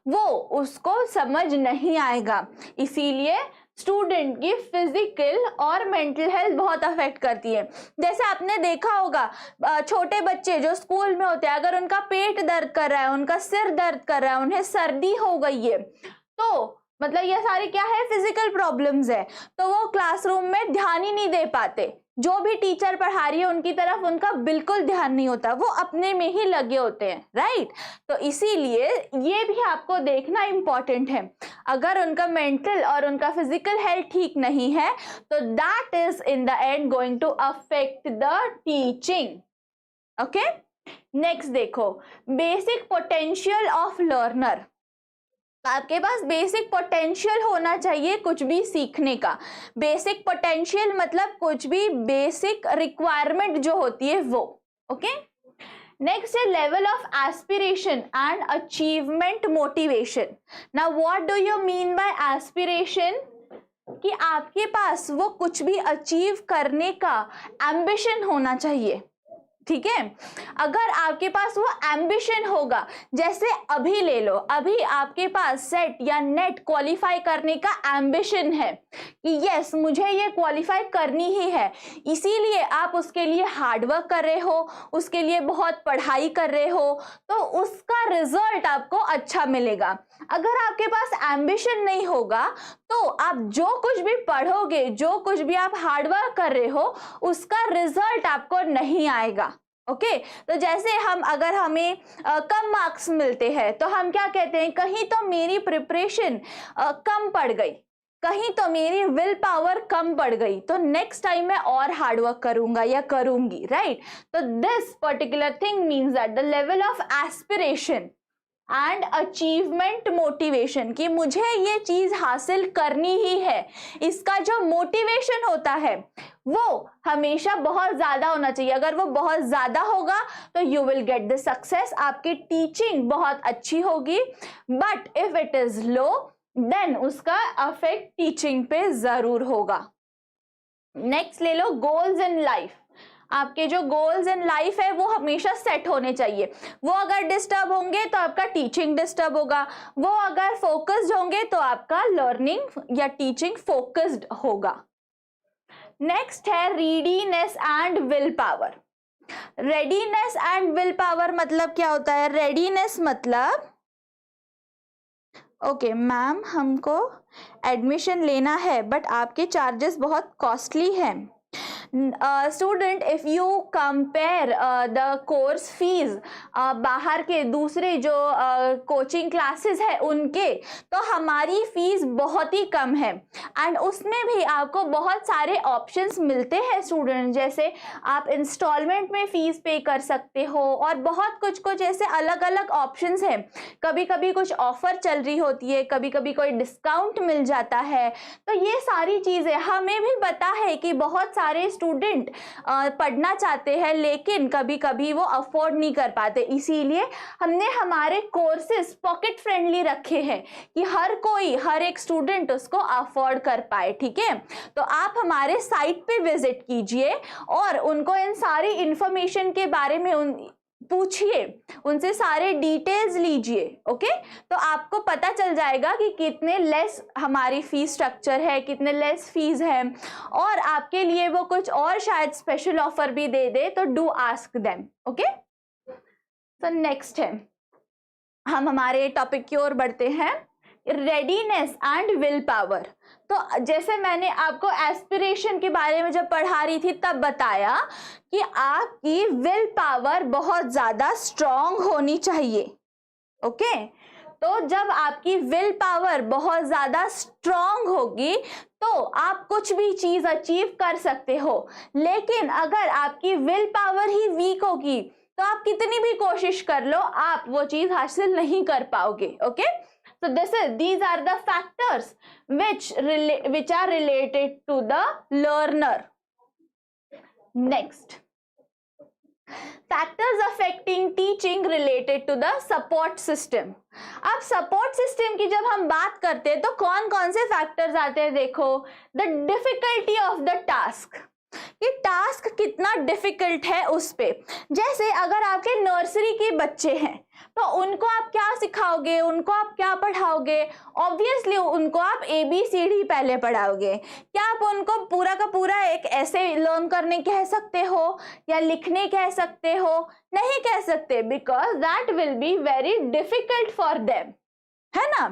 वो उसको समझ नहीं आएगा। इसीलिए स्टूडेंट की फिजिकल और मेंटल हेल्थ बहुत अफेक्ट करती है। जैसे आपने देखा होगा छोटे बच्चे जो स्कूल में होते हैं, अगर उनका पेट दर्द कर रहा है, उनका सिर दर्द कर रहा है, उन्हें सर्दी हो गई है, तो मतलब ये सारी क्या है, फिजिकल प्रॉब्लम्स है, तो वो क्लासरूम में ध्यान ही नहीं दे पाते। जो भी टीचर पढ़ा रही है उनकी तरफ उनका बिल्कुल ध्यान नहीं होता, वो अपने में ही लगे होते हैं, राइट? तो इसीलिए ये भी आपको देखना इंपॉर्टेंट है। अगर उनका मेंटल और उनका फिजिकल हेल्थ ठीक नहीं है तो that is in the end going to affect the teaching. Okay, next देखो, बेसिक पोटेंशियल ऑफ लर्नर। आपके पास बेसिक पोटेंशियल होना चाहिए कुछ भी सीखने का। बेसिक पोटेंशियल मतलब कुछ भी बेसिक रिक्वायरमेंट जो होती है वो। ओके, नेक्स्ट है level of aspiration and achievement motivation. Now what do you mean by aspiration? कि आपके पास वो कुछ भी अचीव करने का एम्बिशन होना चाहिए, ठीक है? अगर आपके पास वो एम्बिशन होगा, जैसे अभी ले लो, अभी आपके पास सेट या नेट क्वालिफाई करने का एम्बिशन है कि यस मुझे ये क्वालिफाई करनी ही है, इसीलिए आप उसके लिए हार्डवर्क कर रहे हो, उसके लिए बहुत पढ़ाई कर रहे हो, तो उसका रिजल्ट आपको अच्छा मिलेगा। अगर आपके पास एम्बिशन नहीं होगा तो आप जो कुछ भी पढ़ोगे, जो कुछ भी आप हार्डवर्क कर रहे हो, उसका रिजल्ट आपको नहीं आएगा। ओके, तो जैसे अगर हमें कम मार्क्स मिलते हैं तो हम क्या कहते हैं, कहीं तो मेरी प्रिपरेशन कम पड़ गई, कहीं तो मेरी विल पावर कम पड़ गई, तो नेक्स्ट टाइम मैं और हार्डवर्क करूंगा या करूंगी, राइट? तो this particular thing means that the level of aspiration and achievement motivation, कि मुझे ये चीज हासिल करनी ही है, इसका जो मोटिवेशन होता है वो हमेशा बहुत ज्यादा होना चाहिए। अगर वो बहुत ज्यादा होगा तो you will get the success, आपकी टीचिंग बहुत अच्छी होगी। But if it is low then उसका अफेक्ट टीचिंग पे जरूर होगा। नेक्स्ट ले लो गोल्स इन लाइफ। आपके जो गोल्स इन लाइफ है वो हमेशा सेट होने चाहिए। वो अगर डिस्टर्ब होंगे तो आपका टीचिंग डिस्टर्ब होगा, वो अगर फोकस्ड होंगे तो आपका लर्निंग या टीचिंग फोकस्ड होगा। नेक्स्ट है readiness and will power. Readiness and will power मतलब क्या होता है? रेडीनेस मतलब ओके मैम हमको एडमिशन लेना है बट आपके चार्जेस बहुत कॉस्टली हैं। Student if you compare the course fees बाहर के दूसरे जो कोचिंग क्लासेस है उनके, तो हमारी फीस बहुत ही कम है एंड उसमें भी आपको बहुत सारे ऑप्शंस मिलते हैं स्टूडेंट, जैसे आप इंस्टॉलमेंट में फीस पे कर सकते हो और बहुत कुछ ऐसे अलग अलग ऑप्शंस हैं। कभी कभी कुछ ऑफर चल रही होती है, कभी कभी कोई डिस्काउंट मिल जाता है। तो ये सारी चीज़ें हमें भी पता है कि बहुत सारे स्टूडेंट पढ़ना चाहते हैं लेकिन कभी कभी वो अफोर्ड नहीं कर पाते, इसीलिए हमने हमारे कोर्सेज पॉकेट फ्रेंडली रखे हैं कि हर एक स्टूडेंट उसको अफोर्ड कर पाए। ठीक है, तो आप हमारे साइट पे विजिट कीजिए और उनको इन सारी इंफॉर्मेशन के बारे में पूछिए, उनसे सारे डिटेल्स लीजिए। ओके, तो आपको पता चल जाएगा कि कितने लेस हमारी फीस स्ट्रक्चर है, कितने लेस फीस है और आपके लिए वो कुछ और शायद स्पेशल ऑफर भी दे दे, तो डू आस्क देम। ओके, तो नेक्स्ट है, हम हमारे टॉपिक की ओर बढ़ते हैं, रेडीनेस एंड विल पावर। तो जैसे मैंने आपको एस्पिरेशन के बारे में जब पढ़ा रही थी तब बताया कि आपकी विल पावर बहुत ज्यादा स्ट्रांग होनी चाहिए। ओके, तो जब आपकी विल पावर बहुत ज्यादा स्ट्रांग होगी तो आप कुछ भी चीज अचीव कर सकते हो, लेकिन अगर आपकी विल पावर ही वीक होगी तो आप कितनी भी कोशिश कर लो, आप वो चीज हासिल नहीं कर पाओगे। Okay, so these are the factors which are related to the learner. Next, factors affecting teaching related to the support system. अब सपोर्ट सिस्टम की जब हम बात करते हैं तो कौन कौन से फैक्टर्स आते हैं? देखो, the difficulty of the task, कि टास्क कितना डिफिकल्ट है उस पे। जैसे अगर आपके नर्सरी के बच्चे हैं तो उनको आप क्या सिखाओगे, उनको आप क्या पढ़ाओगे? ऑब्वियसली उनको आप ABCD पहले पढ़ाओगे। क्या आप उनको पूरा का पूरा एक ऐसे लर्न करने कह सकते हो या लिखने कह सकते हो? नहीं कह सकते, because that will be very difficult for them, है ना।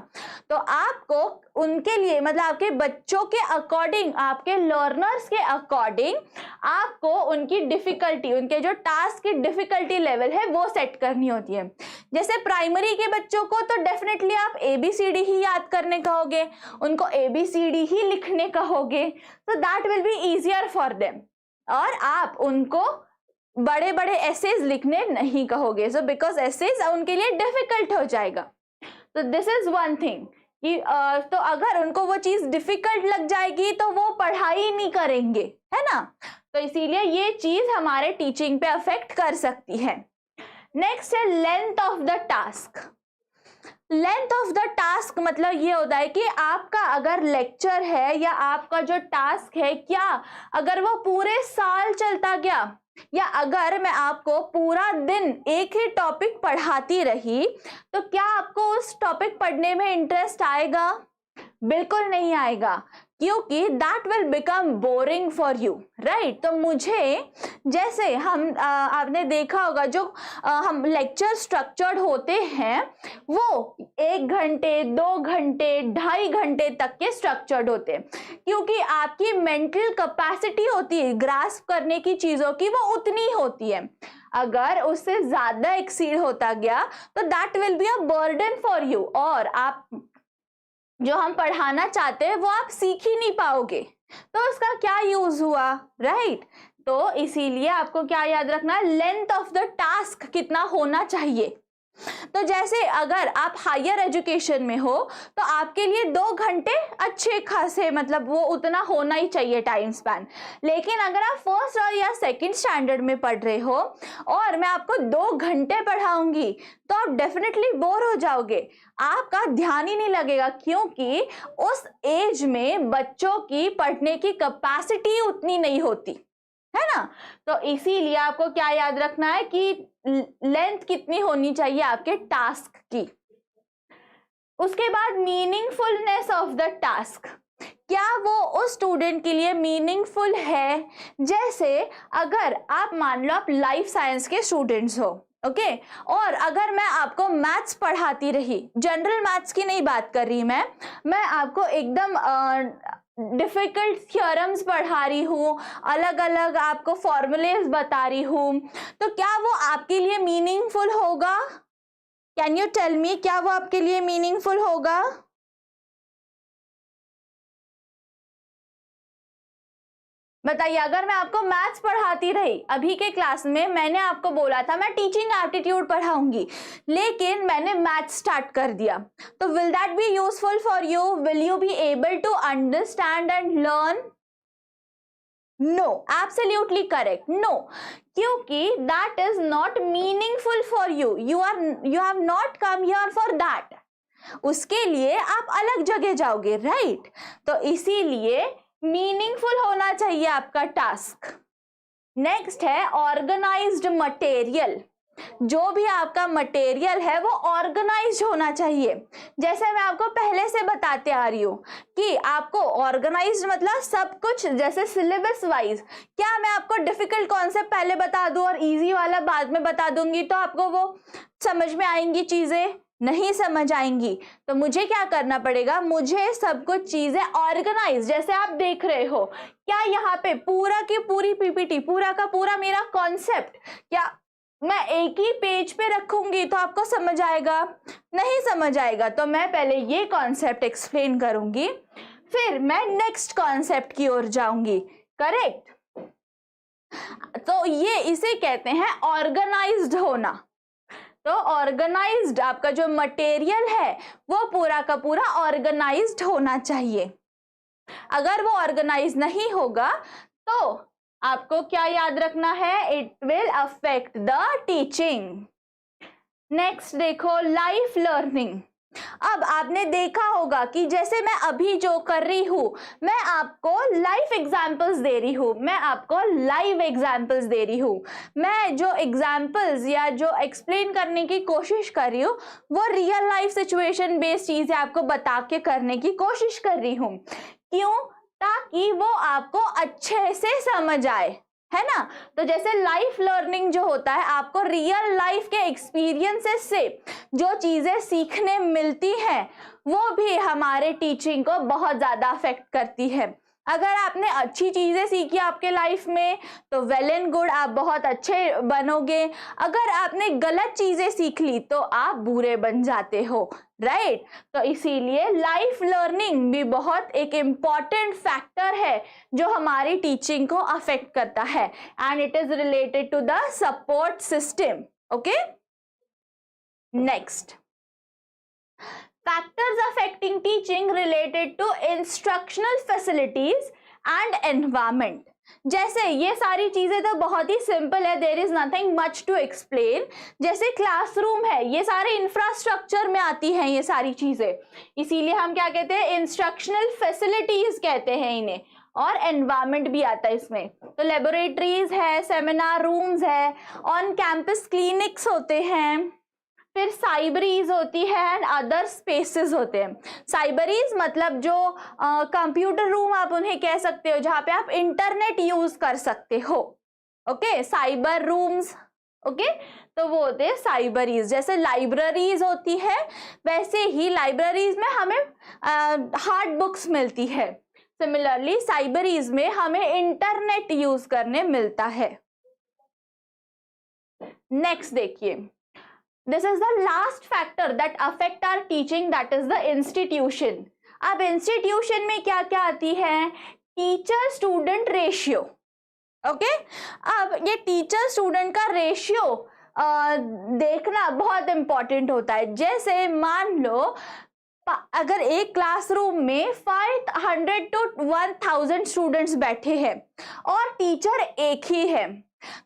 तो आपको उनके लिए मतलब आपके बच्चों के अकॉर्डिंग, आपके लर्नर्स के अकॉर्डिंग आपको उनकी डिफिकल्टी, उनके जो टास्क की डिफिकल्टी लेवल है वो सेट करनी होती है। जैसे प्राइमरी के बच्चों को तो डेफिनेटली आप ABCD ही याद करने कहोगे, उनको ABCD ही लिखने कहोगे, तो that will be easier for them. और आप उनको बड़े बड़े एसेज लिखने नहीं कहोगे, सो बिकॉज एसेज उनके लिए डिफिकल्ट हो जाएगा। तो दिस इज वन थिंग कि तो अगर उनको वो चीज डिफिकल्ट लग जाएगी तो वो पढ़ाई नहीं करेंगे, है ना। तो इसीलिए ये चीज हमारे टीचिंग पे अफेक्ट कर सकती है। नेक्स्ट है length of the task. Length of the task मतलब ये होता है कि आपका अगर लेक्चर है या आपका जो टास्क है, क्या अगर वो पूरे साल चलता गया या अगर मैं आपको पूरा दिन एक ही टॉपिक पढ़ाती रही तो क्या आपको उस टॉपिक पढ़ने में इंटरेस्ट आएगा? बिल्कुल नहीं आएगा, क्योंकि that will become boring for you, right. तो मुझे जैसे हम आपने देखा होगा जो हम लेक्चर स्ट्रक्चर्ड होते हैं वो 1 घंटे 2 घंटे 2.5 घंटे तक के स्ट्रक्चर्ड होते हैं, क्योंकि आपकी मेंटल कैपेसिटी होती है ग्रास्प करने की चीजों की, वो उतनी होती है। अगर उससे ज्यादा एक्सीड होता गया तो that will be a burden for you, और आप जो हम पढ़ाना चाहते हैं वो आप सीख ही नहीं पाओगे, तो उसका क्या यूज हुआ, राइट। तो इसीलिए आपको क्या याद रखना है, लेंथ ऑफ द टास्क कितना होना चाहिए। तो जैसे अगर आप हायर एजुकेशन में हो तो आपके लिए 2 घंटे अच्छे खासे, मतलब वो उतना होना ही चाहिए टाइम स्पैन। लेकिन अगर आप फर्स्ट और या सेकंड स्टैंडर्ड में पढ़ रहे हो और मैं आपको 2 घंटे पढ़ाऊंगी तो आप डेफिनेटली बोर हो जाओगे, आपका ध्यान ही नहीं लगेगा, क्योंकि उस एज में बच्चों की पढ़ने की कैपेसिटी उतनी नहीं होती, है ना। तो इसीलिए आपको क्या याद रखना है कि लेंथ कितनी होनी चाहिए आपके टास्क की। उसके बाद मीनिंगफुलनेस ऑफ द टास्क। क्या वो उस स्टूडेंट के लिए मीनिंगफुल है? जैसे अगर आप मान लो आप लाइफ साइंस के स्टूडेंट्स हो, ओके, और अगर मैं आपको मैथ्स पढ़ाती रही, जनरल मैथ्स की नहीं बात कर रही मैं आपको एकदम डिफिकल्ट थ्योरम्स पढ़ा रही हूँ, अलग अलग आपको फॉर्मूलेस बता रही हूँ, तो क्या वो आपके लिए मीनिंगफुल होगा? कैन यू टेल मी, क्या वो आपके लिए मीनिंगफुल होगा? बताइए, अगर मैं आपको मैथ्स पढ़ाती रही, अभी के क्लास में मैंने आपको बोला था मैं टीचिंग एप्टीट्यूड पढ़ाऊंगी, लेकिन मैंने मैथ्स स्टार्ट कर दिया, तो will that be useful for you? Will you be able to understand and learn? No, absolutely correct, no, क्योंकि that is not meaningful for you, you have not come here for that. उसके लिए आप अलग जगह जाओगे, right? तो इसीलिए meaningful होना चाहिए आपका टास्क। नेक्स्ट है ऑर्गेनाइज्ड मटेरियल। जो भी आपका मटेरियल है वो ऑर्गेनाइज्ड होना चाहिए। जैसे मैं आपको पहले से बताते आ रही हूँ कि आपको ऑर्गेनाइज्ड मतलब सब कुछ, जैसे सिलेबस वाइज। क्या मैं आपको डिफिकल्ट कॉन्सेप्ट पहले बता दूं और इजी वाला बाद में बता दूंगी तो आपको वो समझ में आएंगी चीजें? नहीं समझ आएंगी। तो मुझे क्या करना पड़ेगा, मुझे सब कुछ चीजें ऑर्गेनाइज, जैसे आप देख रहे हो, क्या यहाँ पे पूरा की पूरी पीपीटी, पूरा का पूरा मेरा कॉन्सेप्ट क्या मैं एक ही पेज पे रखूंगी तो आपको समझ आएगा? नहीं समझ आएगा। तो मैं पहले ये कॉन्सेप्ट एक्सप्लेन करूंगी, फिर मैं नेक्स्ट कॉन्सेप्ट की ओर जाऊंगी, करेक्ट? तो ये इसे कहते हैं ऑर्गेनाइज्ड होना। तो ऑर्गेनाइज्ड आपका जो मटेरियल है वो पूरा का पूरा ऑर्गेनाइज्ड होना चाहिए। अगर वो ऑर्गेनाइज नहीं होगा तो आपको क्या याद रखना है? It will affect the teaching. Next देखो, लाइफ लर्निंग। अब आपने देखा होगा कि जैसे मैं अभी जो कर रही हूं, मैं आपको लाइफ एग्जांपल्स दे रही हूं, मैं आपको लाइव एग्जांपल्स दे रही हूं। मैं जो एग्जांपल्स या जो एक्सप्लेन करने की कोशिश कर रही हूं वो रियल लाइफ सिचुएशन बेस्ड चीजें आपको बता के करने की कोशिश कर रही हूं। क्यों? ताकि वो आपको अच्छे से समझ आए, है ना? तो जैसे लाइफ लर्निंग जो होता है, आपको रियल लाइफ के एक्सपीरियंसेस से जो चीजें सीखने मिलती हैं वो भी हमारे टीचिंग को बहुत ज्यादा अफेक्ट करती है। अगर आपने अच्छी चीजें सीखी आपके लाइफ में तो वेल एंड गुड, आप बहुत अच्छे बनोगे। अगर आपने गलत चीजें सीख ली तो आप बुरे बन जाते हो, राइट? तो इसीलिए लाइफ लर्निंग भी बहुत एक इम्पॉर्टेंट फैक्टर है जो हमारी टीचिंग को अफेक्ट करता है, and it is related to the support system. Okay, next, factors affecting teaching related to instructional facilities and environment। जैसे ये सारी चीजें तो बहुत ही सिंपल है, there is nothing much to explain. जैसे क्लासरूम है, ये सारे इंफ्रास्ट्रक्चर में आती हैं ये सारी चीजें, इसीलिए हम क्या कहते हैं? इंस्ट्रक्शनल फैसिलिटीज कहते हैं इन्हें। और एनवायरमेंट भी आता है इसमें। तो लेबोरेटरीज है, सेमिनार रूम्स है, ऑन कैंपस क्लिनिक्स होते हैं, फिर साइबरीज होती है एंड अदर स्पेसेस होते हैं। साइबरीज मतलब जो कंप्यूटर रूम आप उन्हें कह सकते हो, जहां पे आप इंटरनेट यूज कर सकते हो। ओके, साइबर रूम्स, ओके, तो वो होते हैं साइबरीज। जैसे लाइब्रेरीज होती है वैसे ही लाइब्रेरीज में हमें हार्ड बुक्स मिलती है, सिमिलरली साइबरीज में हमें इंटरनेट यूज करने मिलता है। नेक्स्ट देखिए, this is the last factor that affect our teaching, that is the institution। अब institution में क्या क्या आती है? Teacher student ratio. ओके, अब ये टीचर स्टूडेंट का रेशियो देखना बहुत इंपॉर्टेंट होता है। जैसे मान लो अगर एक क्लासरूम में 500 to 1000 स्टूडेंट्स बैठे हैं और टीचर एक ही है,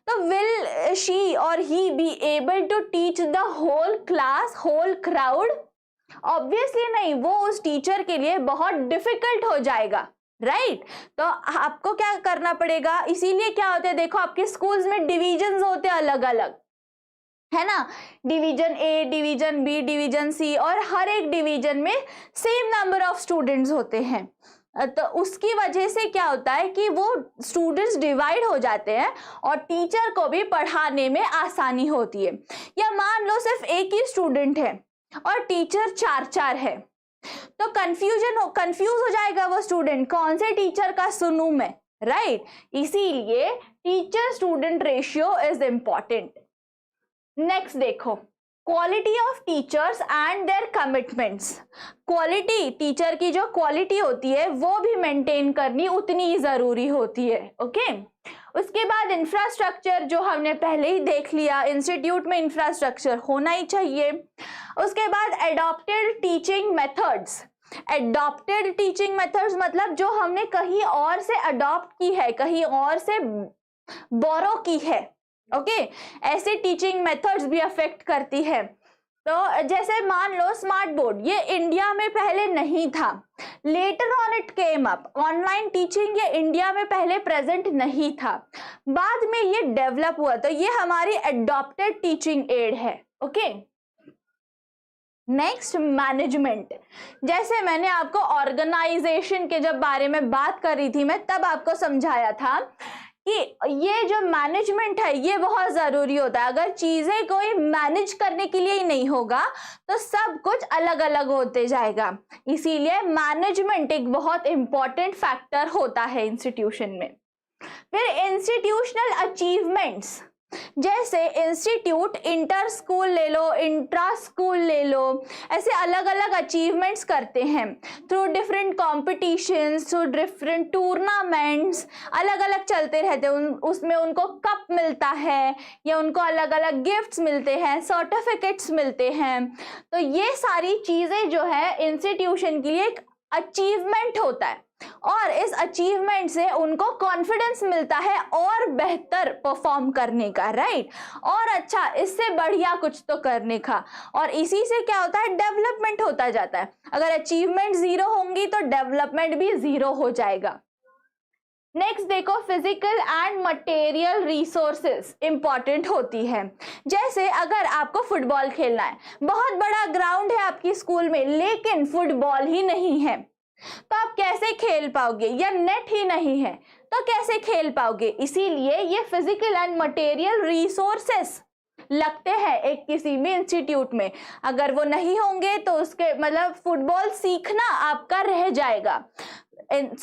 तो will she or he be able to teach the whole class, whole crowd? Obviously नहीं, वो उस टीचर के लिए बहुत डिफिकल्ट हो जाएगा, राइट? तो आपको क्या करना पड़ेगा? इसीलिए क्या होते हैं, देखो आपके स्कूल्स में डिविजन्स होते हैं अलग अलग, है ना? Division A, division B, division C, और हर एक डिवीजन में सेम नंबर ऑफ स्टूडेंट्स होते हैं। तो उसकी वजह से क्या होता है कि वो स्टूडेंट्स डिवाइड हो जाते हैं और टीचर को भी पढ़ाने में आसानी होती है। या मान लो सिर्फ एक ही स्टूडेंट है और टीचर 4-4 है, तो कंफ्यूज हो जाएगा वो स्टूडेंट, कौन से टीचर का सुनूं मैं, राइट। इसीलिए teacher student ratio is important. Next देखो, quality of teachers and their commitments. Quality, teacher की जो क्वालिटी होती है वो भी मेंटेन करनी उतनी ही जरूरी होती है, ओके। उसके बाद इंफ्रास्ट्रक्चर, जो हमने पहले ही देख लिया, इंस्टीट्यूट में इंफ्रास्ट्रक्चर होना ही चाहिए। उसके बाद adopted teaching methods. Adopted teaching methods मतलब जो हमने कहीं और से अडॉप्ट की है, कहीं और से बोरो की है, ओके। ऐसे टीचिंग मेथड्स भी अफेक्ट करती है। तो जैसे मान लो स्मार्ट बोर्ड, ये इंडिया में पहले नहीं था, later on it came up. Online teaching ये इंडिया में पहले प्रेजेंट नहीं था, बाद में ये डेवलप हुआ, तो ये हमारी एडॉप्टेड टीचिंग एड है, ओके। Next, management. जैसे मैंने आपको ऑर्गेनाइजेशन के जब बारे में बात कर रही थी मैं, तब आपको समझाया था कि ये जो मैनेजमेंट है ये बहुत जरूरी होता है। अगर चीजें कोई मैनेज करने के लिए ही नहीं होगा तो सब कुछ अलग अलग होते जाएगा। इसीलिए मैनेजमेंट एक बहुत इंपॉर्टेंट फैक्टर होता है इंस्टीट्यूशन में। फिर इंस्टीट्यूशनल अचीवमेंट्स, जैसे इंस्टीट्यूट इंटर स्कूल ले लो, इंट्रा स्कूल ले लो, ऐसे अलग अलग अचीवमेंट्स करते हैं through different competitions, through different tournaments, अलग अलग चलते रहते हैं। उसमें उनको कप मिलता है या उनको अलग अलग गिफ्ट्स मिलते हैं, सर्टिफिकेट्स मिलते हैं। तो ये सारी चीजें जो है इंस्टीट्यूशन के लिए एक अचीवमेंट होता है और इस अचीवमेंट से उनको कॉन्फिडेंस मिलता है और बेहतर परफॉर्म करने का, राइट, और अच्छा इससे बढ़िया कुछ तो करने का। और इसी से क्या होता है, डेवलपमेंट होता जाता है। अगर अचीवमेंट जीरो होंगी तो डेवलपमेंट भी जीरो हो जाएगा। नेक्स्ट देखो, physical and material resources important होती है। जैसे अगर आपको फुटबॉल खेलना है, बहुत बड़ा ग्राउंड है आपकी स्कूल में, लेकिन फुटबॉल ही नहीं है, तो आप कैसे खेल पाओगे, या नेट ही नहीं है तो कैसे खेल पाओगे। इसीलिए ये फिजिकल एंड मटेरियल रिसोर्सेस लगते हैं एक किसी भी इंस्टीट्यूट में। अगर वो नहीं होंगे तो उसके मतलब फुटबॉल सीखना आपका रह जाएगा।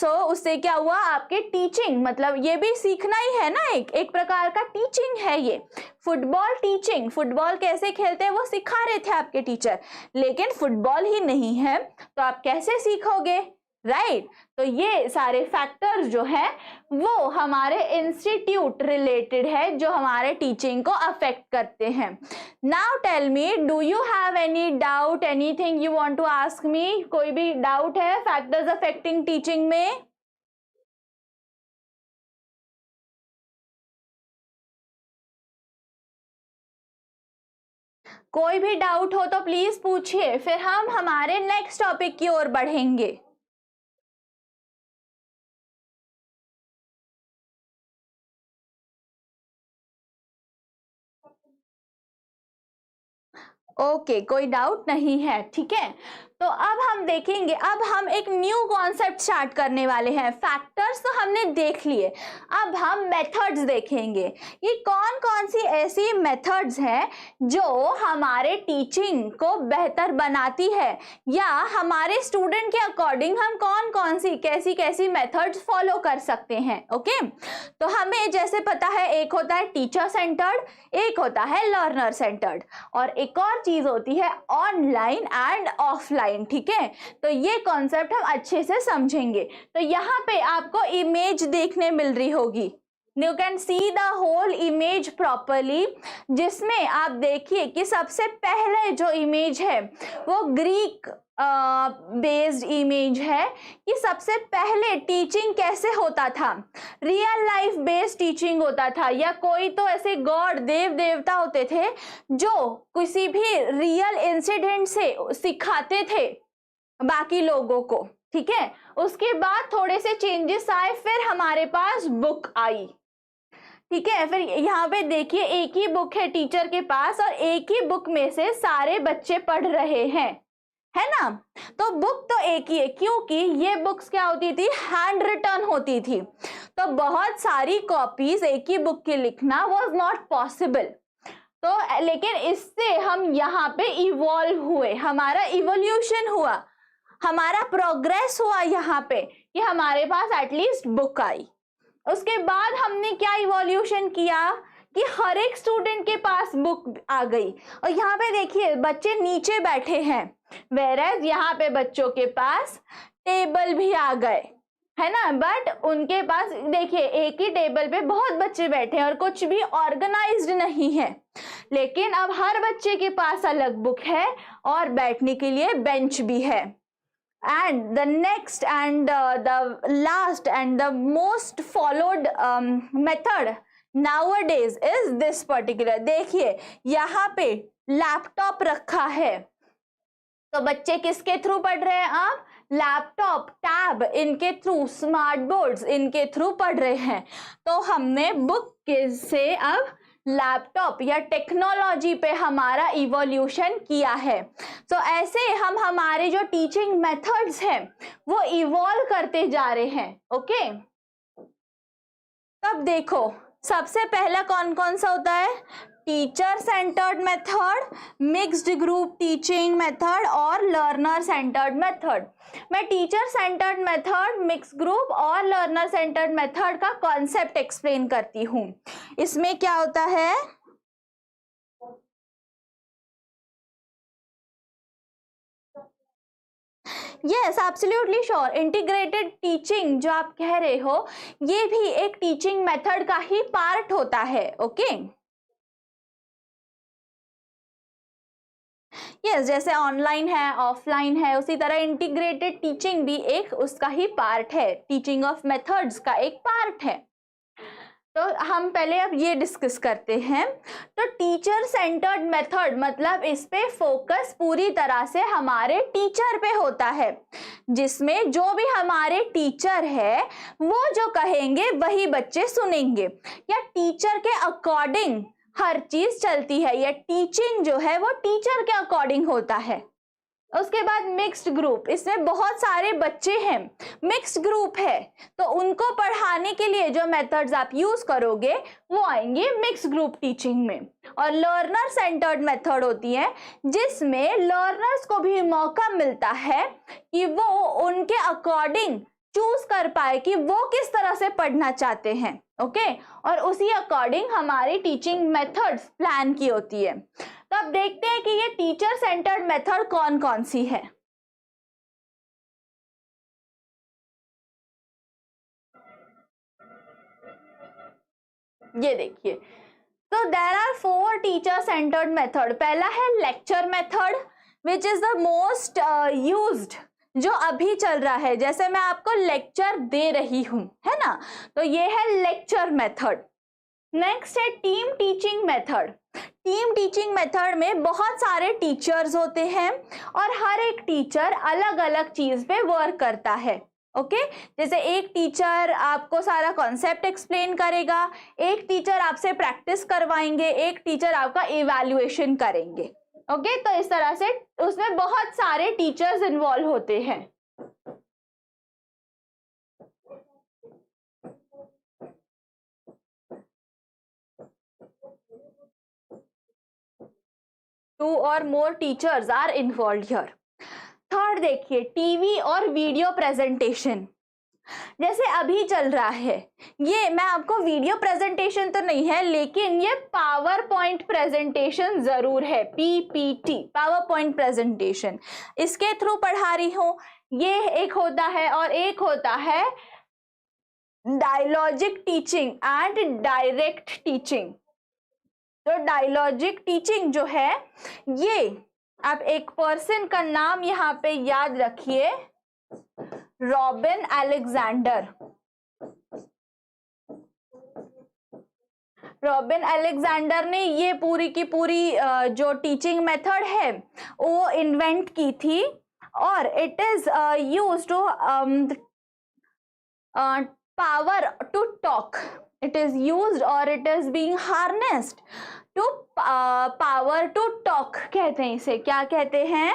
उससे क्या हुआ, आपके टीचिंग, मतलब ये भी सीखना ही है ना, एक प्रकार का टीचिंग है ये। फुटबॉल टीचिंग, फुटबॉल कैसे खेलते हैं वो सिखा रहे थे आपके टीचर, लेकिन फुटबॉल ही नहीं है तो आप कैसे सीखोगे, राइट। तो ये सारे फैक्टर्स जो है वो हमारे इंस्टीट्यूट रिलेटेड है, जो हमारे टीचिंग को अफेक्ट करते हैं। Now tell me, do you have any doubt, anything you want to ask me? कोई भी डाउट है फैक्टर्स अफेक्टिंग टीचिंग में? कोई भी डाउट हो तो प्लीज पूछिए, फिर हम हमारे नेक्स्ट टॉपिक की ओर बढ़ेंगे। ओके, कोई डाउट नहीं है, ठीक है। तो अब हम देखेंगे, अब हम एक न्यू कॉन्सेप्ट स्टार्ट करने वाले हैं। फैक्टर्स तो हमने देख लिए, अब हम मेथड्स देखेंगे। ये कौन कौन सी ऐसी मेथड्स हैं जो हमारे टीचिंग को बेहतर बनाती है, या हमारे स्टूडेंट के अकॉर्डिंग हम कौन कौन सी कैसी कैसी मेथड्स फॉलो कर सकते हैं, ओके। तो हमें जैसे पता है, एक होता है टीचर सेंटर्ड, एक होता है लर्नर सेंटर्ड, और एक और चीज होती है ऑनलाइन एंड ऑफलाइन, ठीक है। तो ये कॉन्सेप्ट हम अच्छे से समझेंगे। तो यहाँ पे आपको इमेज देखने मिल रही होगी, you can see the whole image properly, जिसमें आप देखिए कि सबसे पहले जो इमेज है वो ग्रीक बेस्ड इमेज है कि सबसे पहले टीचिंग कैसे होता था, रियल लाइफ बेस्ड टीचिंग होता था, या कोई तो ऐसे गॉड देव देवता होते थे जो किसी भी रियल इंसिडेंट से सिखाते थे बाकी लोगों को, ठीक है। उसके बाद थोड़े से चेंजेस आए, फिर हमारे पास बुक आई, ठीक है। फिर यहाँ पे देखिए एक ही बुक है टीचर के पास और एक ही बुक में से सारे बच्चे पढ़ रहे हैं, है ना। तो बुक तो एक ही है, क्योंकि ये बुक्स क्या होती थी, हैंड रिटन होती थी, तो बहुत सारी कॉपीज एक ही बुक की लिखना वाज नॉट पॉसिबल। तो लेकिन इससे हम यहाँ पे इवॉल्व हुए, हमारा इवोल्यूशन हुआ, हमारा प्रोग्रेस हुआ यहाँ पे कि हमारे पास एटलीस्ट बुक आई। उसके बाद हमने क्या इवोल्यूशन किया कि हर एक स्टूडेंट के पास बुक आ गई। और यहाँ पे देखिए बच्चे नीचे बैठे हैं, वेरएज यहाँ पे बच्चों के पास टेबल भी आ गए, है ना। बट उनके पास देखिए एक ही टेबल पे बहुत बच्चे बैठे हैं और कुछ भी ऑर्गेनाइज्ड नहीं है, लेकिन अब हर बच्चे के पास अलग बुक है और बैठने के लिए बेंच भी है। And the next and the last and the most followed method nowadays is this particular। देखिए यहाँ पे लैपटॉप रखा है, तो बच्चे किसके थ्रू पढ़ रहे हैं, आप लैपटॉप, टैब इनके थ्रू, स्मार्ट बोर्ड्स इनके थ्रू पढ़ रहे हैं। तो हमने बुक से अब लैपटॉप या टेक्नोलॉजी पे हमारा इवोल्यूशन किया है। तो ऐसे हम हमारे जो टीचिंग मेथड्स हैं वो इवॉल्व करते जा रहे हैं। ओके, तब देखो सबसे पहला कौन कौन सा होता है, teacher centred method, mixed group teaching method और लर्नर सेंटर्ड मेथड। मैं teacher centred method, mix group और लर्नर सेंटर्ड मेथड का कॉन्सेप्ट एक्सप्लेन करती हूँ। इसमें क्या होता है, yes absolutely sure, integrated teaching जो आप कह रहे हो ये भी एक टीचिंग मेथड का ही पार्ट होता है। ओके यस, जैसे ऑनलाइन है, ऑफलाइन है, उसी तरह इंटीग्रेटेड टीचिंग भी एक उसका ही पार्ट है, टीचिंग ऑफ मेथड्स का एक पार्ट है। तो हम पहले अब ये डिस्कस करते हैं। तो टीचर सेंटर्ड मेथड मतलब इस पे फोकस पूरी तरह से हमारे टीचर पे होता है, जिसमें जो भी हमारे टीचर है वो जो कहेंगे वही बच्चे सुनेंगे, या टीचर के अकॉर्डिंग हर चीज चलती है, या टीचिंग जो है वो टीचर के अकॉर्डिंग होता है। उसके बाद मिक्स्ड ग्रुप, इसमें बहुत सारे बच्चे हैं, मिक्स्ड ग्रुप है, तो उनको पढ़ाने के लिए जो मेथड्स आप यूज करोगे वो आएंगे मिक्स्ड ग्रुप टीचिंग में। और लर्नर सेंटर्ड मेथड होती है जिसमें लर्नर्स को भी मौका मिलता है कि वो उनके अकॉर्डिंग चूज कर पाए कि वो किस तरह से पढ़ना चाहते हैं। ओके और उसी अकॉर्डिंग हमारी टीचिंग मेथड्स प्लान की होती है। तो अब देखते हैं कि ये टीचर सेंटर्ड मेथड कौन कौन सी है। ये देखिए, तो there are 4 teacher centred method. पहला है lecture method which is the most used, जो अभी चल रहा है, जैसे मैं आपको लेक्चर दे रही हूं, है ना, तो ये है लेक्चर मेथड। नेक्स्ट है team teaching method. Team teaching method में बहुत सारे टीचर्स होते हैं और हर एक टीचर अलग अलग चीज पे वर्क करता है। ओके जैसे एक टीचर आपको सारा कॉन्सेप्ट एक्सप्लेन करेगा, एक टीचर आपसे प्रैक्टिस करवाएंगे, एक टीचर आपका इवैल्यूएशन करेंगे। ओके तो इस तरह से उसमें बहुत सारे टीचर्स इन्वॉल्व होते हैं। Two or more teachers are involve here. Third देखिए, टीवी और वीडियो प्रेजेंटेशन, जैसे अभी चल रहा है, ये मैं आपको वीडियो प्रेजेंटेशन तो नहीं है लेकिन ये पावर पॉइंट प्रेजेंटेशन जरूर है, पीपीटी पावर पॉइंट प्रेजेंटेशन, इसके थ्रू पढ़ा रही हूं। ये एक होता है और एक होता है dialogic teaching and direct teaching. तो डायलॉजिक टीचिंग जो है, ये आप एक पर्सन का नाम यहाँ पे याद रखिए, रॉबिन अलेक्जेंडर। रॉबिन अलेक्जेंडर ने ये पूरी की पूरी जो टीचिंग मेथड है वो इन्वेंट की थी और it is used to power to talk, it is used or it is being harnessed to power to talk कहते हैं, इसे क्या कहते हैं,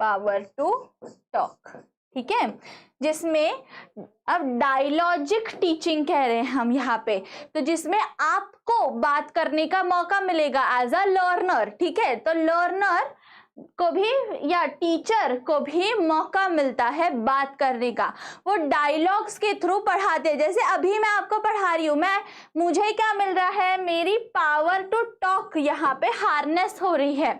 पावर टू टॉक, ठीक है, जिसमें अब डायलॉजिक टीचिंग कह रहे हैं हम यहाँ पे, तो जिसमें आपको बात करने का मौका मिलेगा एज अ लर्नर, ठीक है। तो लर्नर को भी या टीचर को भी मौका मिलता है बात करने का, वो डायलॉग्स के थ्रू पढ़ाते हैं। जैसे अभी मैं आपको पढ़ा रही हूँ, मुझे क्या मिल रहा है, मेरी पावर टू टॉक यहाँ पे हार्नेस हो रही है,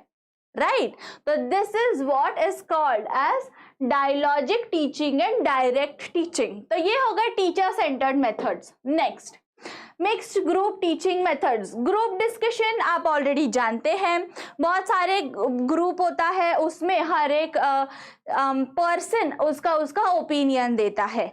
राइट। तो this is what is called as dialogic teaching and direct teaching. तो ये हो गए teacher centred methods. Next, mixed group teaching methods. Group discussion आप ऑलरेडी जानते हैं, बहुत सारे ग्रुप होता है, उसमें हर एक पर्सन उसका ओपिनियन देता है।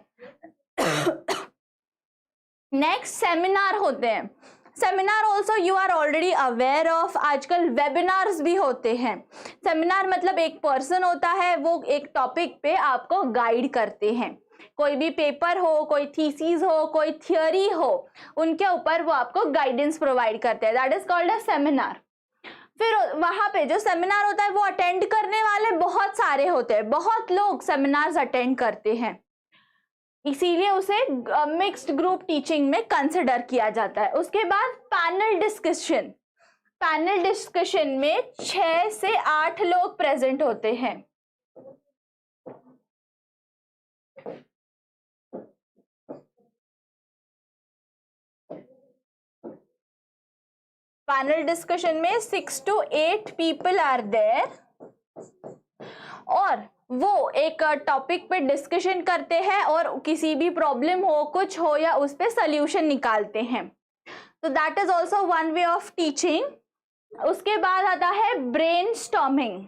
नेक्स्ट, सेमिनार होते हैं। Seminar also you are already aware of, आजकल वेबिनार्स भी होते हैं। सेमिनार मतलब एक पर्सन होता है, वो एक टॉपिक पे आपको गाइड करते हैं, कोई भी पेपर हो, कोई थीसिस हो, कोई थियोरी हो, उनके ऊपर वो आपको गाइडेंस प्रोवाइड करते हैं, that is called a seminar. फिर वहां पे जो सेमिनार होता है वो अटेंड करने वाले बहुत सारे होते हैं, बहुत लोग सेमिनार्स अटेंड करते हैं, इसीलिए उसे मिक्स्ड ग्रुप टीचिंग में कंसिडर किया जाता है। उसके बाद पैनल डिस्कशन। पैनल डिस्कशन में 6 से 8 लोग प्रेजेंट होते हैं। पैनल डिस्कशन में 6 to 8 पीपल आर देयर, और वो एक टॉपिक पे डिस्कशन करते हैं और किसी भी प्रॉब्लम हो, कुछ हो, या उस पे सॉल्यूशन निकालते हैं। तो that is also one way of teaching. उसके बाद आता है ब्रेनस्टॉर्मिंग।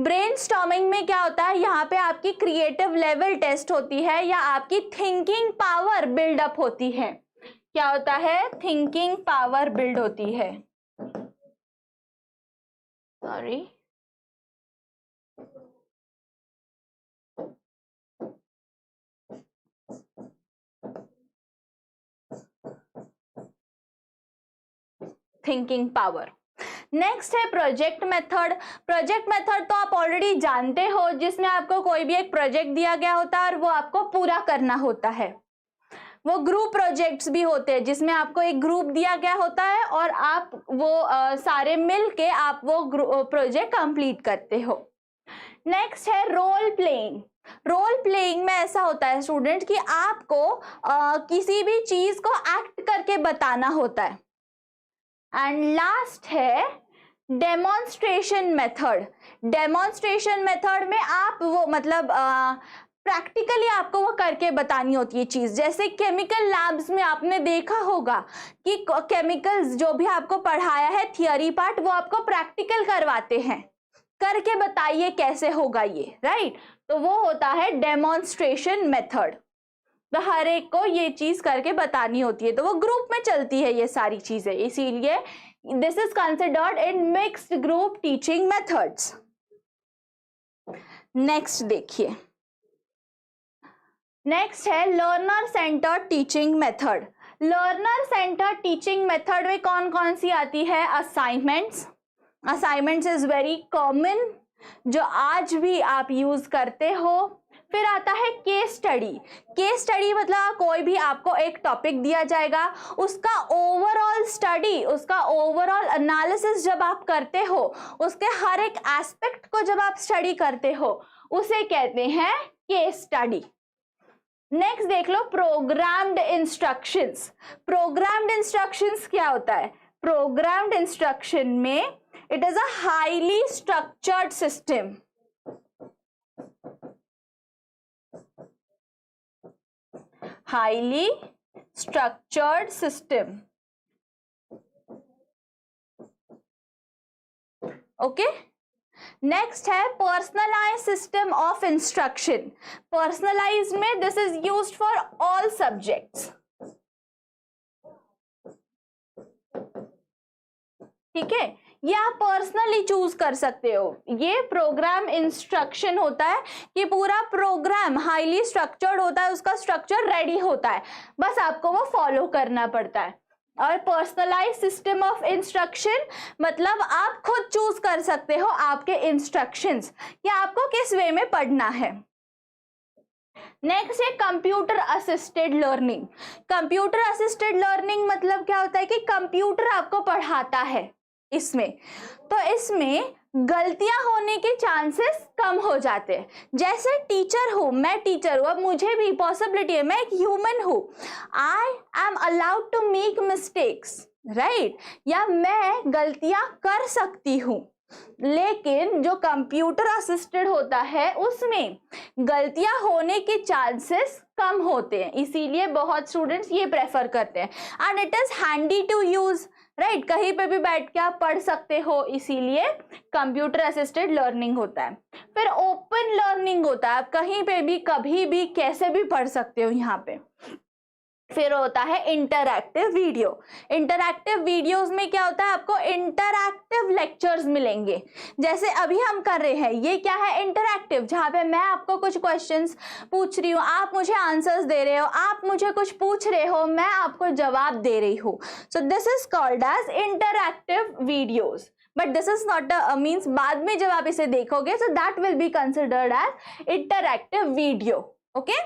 ब्रेनस्टॉर्मिंग में क्या होता है, यहाँ पे आपकी क्रिएटिव लेवल टेस्ट होती है या आपकी थिंकिंग पावर बिल्डअप होती है। क्या होता है, थिंकिंग पावर बिल्ड होती है, सॉरी, थिंकिंग पावर। नेक्स्ट है प्रोजेक्ट मेथड। प्रोजेक्ट मेथड तो आप ऑलरेडी जानते हो, जिसमें आपको कोई भी एक प्रोजेक्ट दिया गया होता है और वो आपको पूरा करना होता है। वो ग्रुप प्रोजेक्ट्स भी होते हैं, जिसमें आपको एक ग्रुप दिया गया होता है और आप वो सारे मिलके आप वो प्रोजेक्ट कंप्लीट करते हो। नेक्स्ट है रोल प्लेइंग। रोल प्लेइंग में ऐसा होता है स्टूडेंट कि आपको किसी भी चीज को एक्ट करके बताना होता है। एंड लास्ट है डेमोन्स्ट्रेशन मेथड। डेमोन्स्ट्रेशन मेथड में आप वो मतलब प्रैक्टिकली आपको वो करके बतानी होती है चीज। जैसे केमिकल लैब्स में आपने देखा होगा कि केमिकल्स जो भी आपको पढ़ाया है थियरी पार्ट, वो आपको प्रैक्टिकल करवाते हैं, करके बताइए कैसे होगा ये, राइट। तो वो होता है डेमोन्स्ट्रेशन मेथड। तो हर एक को ये चीज करके बतानी होती है, तो वो ग्रुप में चलती है ये सारी चीजें, इसीलिए this is considered in mixed group teaching methods. Next देखिए, नेक्स्ट है learner centred teaching method. Learner centred teaching method में कौन कौन सी आती है, assignments. Assignments is very common, जो आज भी आप यूज करते हो। फिर आता है केस स्टडी। केस स्टडी मतलब कोई भी आपको एक टॉपिक दिया जाएगा, उसका ओवरऑल स्टडी, उसका ओवरऑल एनालिसिस जब आप करते हो, उसके हर एक एस्पेक्ट को जब आप स्टडी करते हो, उसे कहते हैं केस स्टडी। नेक्स्ट देख लो प्रोग्राम्ड इंस्ट्रक्शंस। प्रोग्राम्ड इंस्ट्रक्शंस क्या होता है, प्रोग्राम्ड इंस्ट्रक्शन में it is a highly structured system. Highly structured system, okay. Next है personalise system of instruction. Personalise में this is used for all subjects, ठीक है। ये आप पर्सनली चूज कर सकते हो। ये प्रोग्राम इंस्ट्रक्शन होता है कि पूरा प्रोग्राम हाईली स्ट्रक्चर्ड होता है, उसका स्ट्रक्चर रेडी होता है, बस आपको वो फॉलो करना पड़ता है। और पर्सनलाइज सिस्टम ऑफ इंस्ट्रक्शन मतलब आप खुद चूज कर सकते हो आपके इंस्ट्रक्शंस कि आपको किस वे में पढ़ना है। नेक्स्ट है computer assisted learning. Computer assisted learning मतलब क्या होता है कि कंप्यूटर आपको पढ़ाता है इसमें, तो इसमें गलतियां होने के चांसेस कम हो जाते हैं। जैसे टीचर हूं, मैं टीचर हूं, अब मुझे भी पॉसिबिलिटी है, मैं एक ह्यूमन हूं, I am allowed to make mistakes, right, या मैं गलतियां कर सकती हूं। लेकिन जो कंप्यूटर असिस्टेड होता है उसमें गलतियां होने के चांसेस कम होते हैं, इसीलिए बहुत स्टूडेंट्स ये प्रेफर करते हैं। And it is handy to use, right, कहीं पे भी बैठ के आप पढ़ सकते हो, इसीलिए कंप्यूटर असिस्टेड लर्निंग होता है। फिर ओपन लर्निंग होता है, आप कहीं पे भी कभी भी कैसे भी पढ़ सकते हो यहाँ पे। फिर होता है इंटरैक्टिव वीडियो। इंटरैक्टिव वीडियोस में क्या होता है, आपको इंटरैक्टिव लेक्चर्स मिलेंगे, जैसे अभी हम कर रहे हैं। ये क्या है, इंटरैक्टिव, जहां पे मैं आपको कुछ क्वेश्चंस पूछ रही हूँ, आप मुझे आंसर्स दे रहे हो, आप मुझे कुछ पूछ रहे हो, मैं आपको जवाब दे रही हूँ। So this is called as interactive videos. But this is not means बाद में जब आप इसे देखोगे so that will be considered as interactive video. Okay,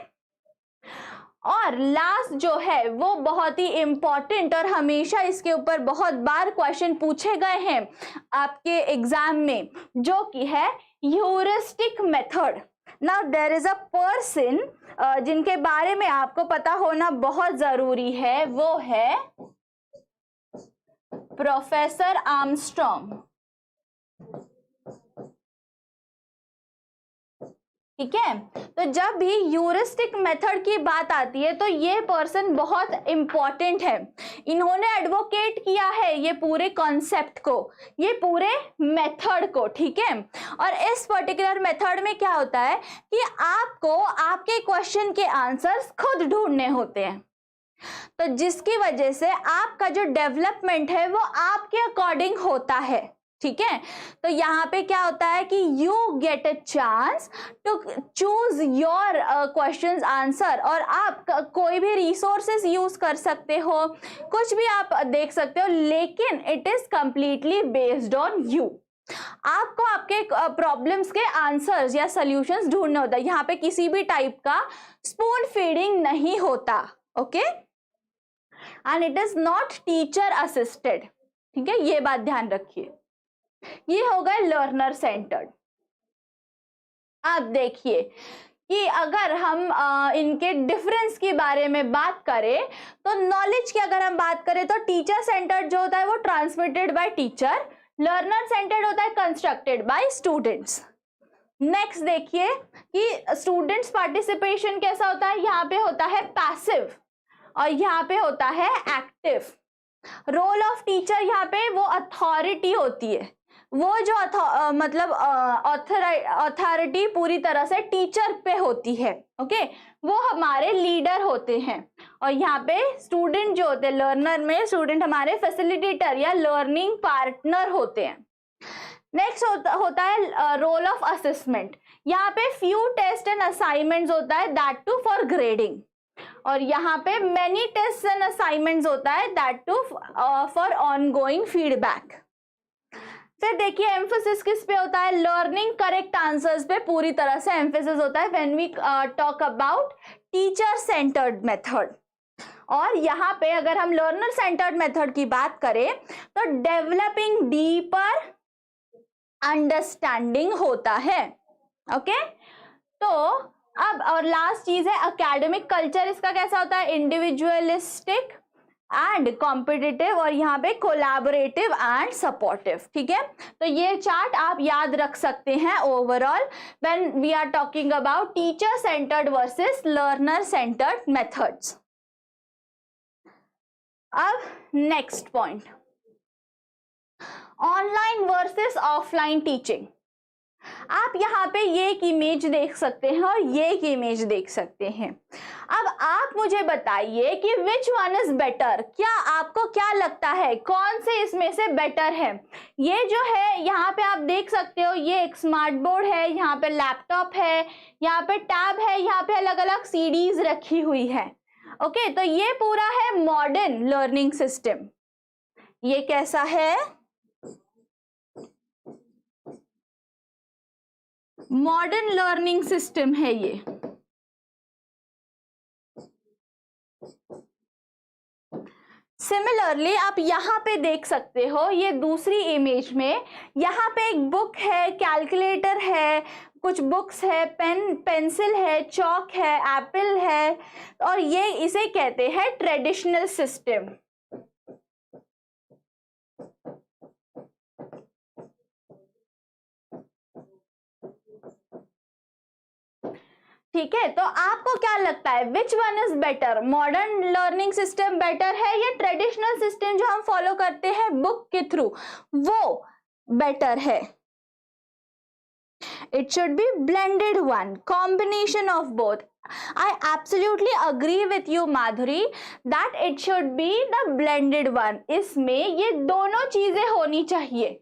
और लास्ट जो है वो बहुत ही इंपॉर्टेंट और हमेशा इसके ऊपर बहुत बार क्वेश्चन पूछे गए हैं आपके एग्जाम में, जो कि है heuristic method. Now there is a person जिनके बारे में आपको पता होना बहुत जरूरी है, वो है प्रोफेसर आर्मस्ट्रॉन्ग। ठीक है, तो जब भी ह्यूरिस्टिक मेथड की बात आती है तो ये पर्सन बहुत इंपॉर्टेंट है। इन्होंने एडवोकेट किया है ये पूरे कॉन्सेप्ट को, ये पूरे मेथड को। ठीक है, और इस पर्टिकुलर मेथड में क्या होता है कि आपको आपके क्वेश्चन के आंसर्स खुद ढूंढने होते हैं, तो जिसकी वजह से आपका जो डेवलपमेंट है वो आपके अकॉर्डिंग होता है। ठीक है, तो यहाँ पे क्या होता है कि you get a chance to choose your questions answer, और आप कोई भी रिसोर्सेज यूज कर सकते हो, कुछ भी आप देख सकते हो, लेकिन it is completely based on you. आपको आपके प्रॉब्लम्स के आंसर्स या सॉल्यूशंस ढूंढना होता है, यहाँ पे किसी भी टाइप का स्पून फीडिंग नहीं होता। Okay, and it is not teacher assisted. ठीक है, ये बात ध्यान रखिए। ये होगा लर्नर सेंटर्ड। आप देखिए कि अगर हम इनके डिफरेंस के बारे में बात करें तो नॉलेज की अगर हम बात करें तो टीचर सेंटर्ड जो होता है वो transmitted by teacher, learner centred होता है कंस्ट्रक्टेड बाय स्टूडेंट्स। नेक्स्ट देखिए कि स्टूडेंट्स पार्टिसिपेशन कैसा होता है, यहाँ पे होता है पैसिव और यहाँ पे होता है एक्टिव। रोल ऑफ टीचर यहाँ पे वो अथॉरिटी होती है, वो जो मतलब अथॉरिटी पूरी तरह से टीचर पे होती है। ओके, वो हमारे लीडर होते हैं, और यहाँ पे स्टूडेंट जो होते हैं, लर्नर में स्टूडेंट हमारे फैसिलिटेटर या लर्निंग पार्टनर होते हैं। नेक्स्ट होता है रोल ऑफ असेसमेंट। यहाँ पे फ्यू टेस्ट एंड असाइनमेंट्स होता है, दैट टू फॉर ग्रेडिंग, और यहाँ पे मेनी टेस्ट एंड असाइनमेंट्स होता है, that too for ongoing feedback. फिर देखिए एम्फेसिस किस पे होता है, लर्निंग करेक्ट आंसर्स पे पूरी तरह से एम्फेसिस होता है when we talk about teacher centred method. और यहाँ पे अगर हम लर्नर सेंटर्ड मेथड की बात करें तो डेवलपिंग डीपर अंडरस्टैंडिंग होता है। ओके, तो अब और लास्ट चीज है एकेडमिक कल्चर। इसका कैसा होता है, इंडिविजुअलिस्टिक एंड कॉम्पिटिटिव, और यहाँ पे कोलैबोरेटिव एंड सपोर्टिव। ठीक है, तो ये चार्ट आप याद रख सकते हैं overall when we are talking about teacher centred versus learner centred methods. अब next point, online versus offline teaching. आप यहाँ पे ये एक इमेज देख सकते हैं और ये एक इमेज देख सकते हैं। अब आप मुझे बताइए कि विच वन इज बेटर, क्या आपको क्या लगता है कौन से इसमें से बेटर है। ये जो है यहाँ पे आप देख सकते हो, ये एक स्मार्ट बोर्ड है, यहाँ पे लैपटॉप है, यहाँ पे टैब है, यहाँ पे अलग अलग सीडीज रखी हुई है। ओके, तो ये पूरा है मॉडर्न लर्निंग सिस्टम। ये कैसा है? मॉडर्न लर्निंग सिस्टम है ये। सिमिलरली आप यहाँ पे देख सकते हो, ये दूसरी इमेज में, यहाँ पे एक बुक है, कैलकुलेटर है, कुछ बुक्स है, पेन पेंसिल है, चॉक है, एप्पल है, और ये इसे कहते हैं ट्रेडिशनल सिस्टम। ठीक है, तो आपको क्या लगता है which one is better? Modern learning system better है या ट्रेडिशनल सिस्टम जो हम फॉलो करते हैं बुक के थ्रू, वो बेटर है? It should be blended one, combination of both. I absolutely agree with you Madhuri that it should be the blended one. इसमें ये दोनों चीजें होनी चाहिए,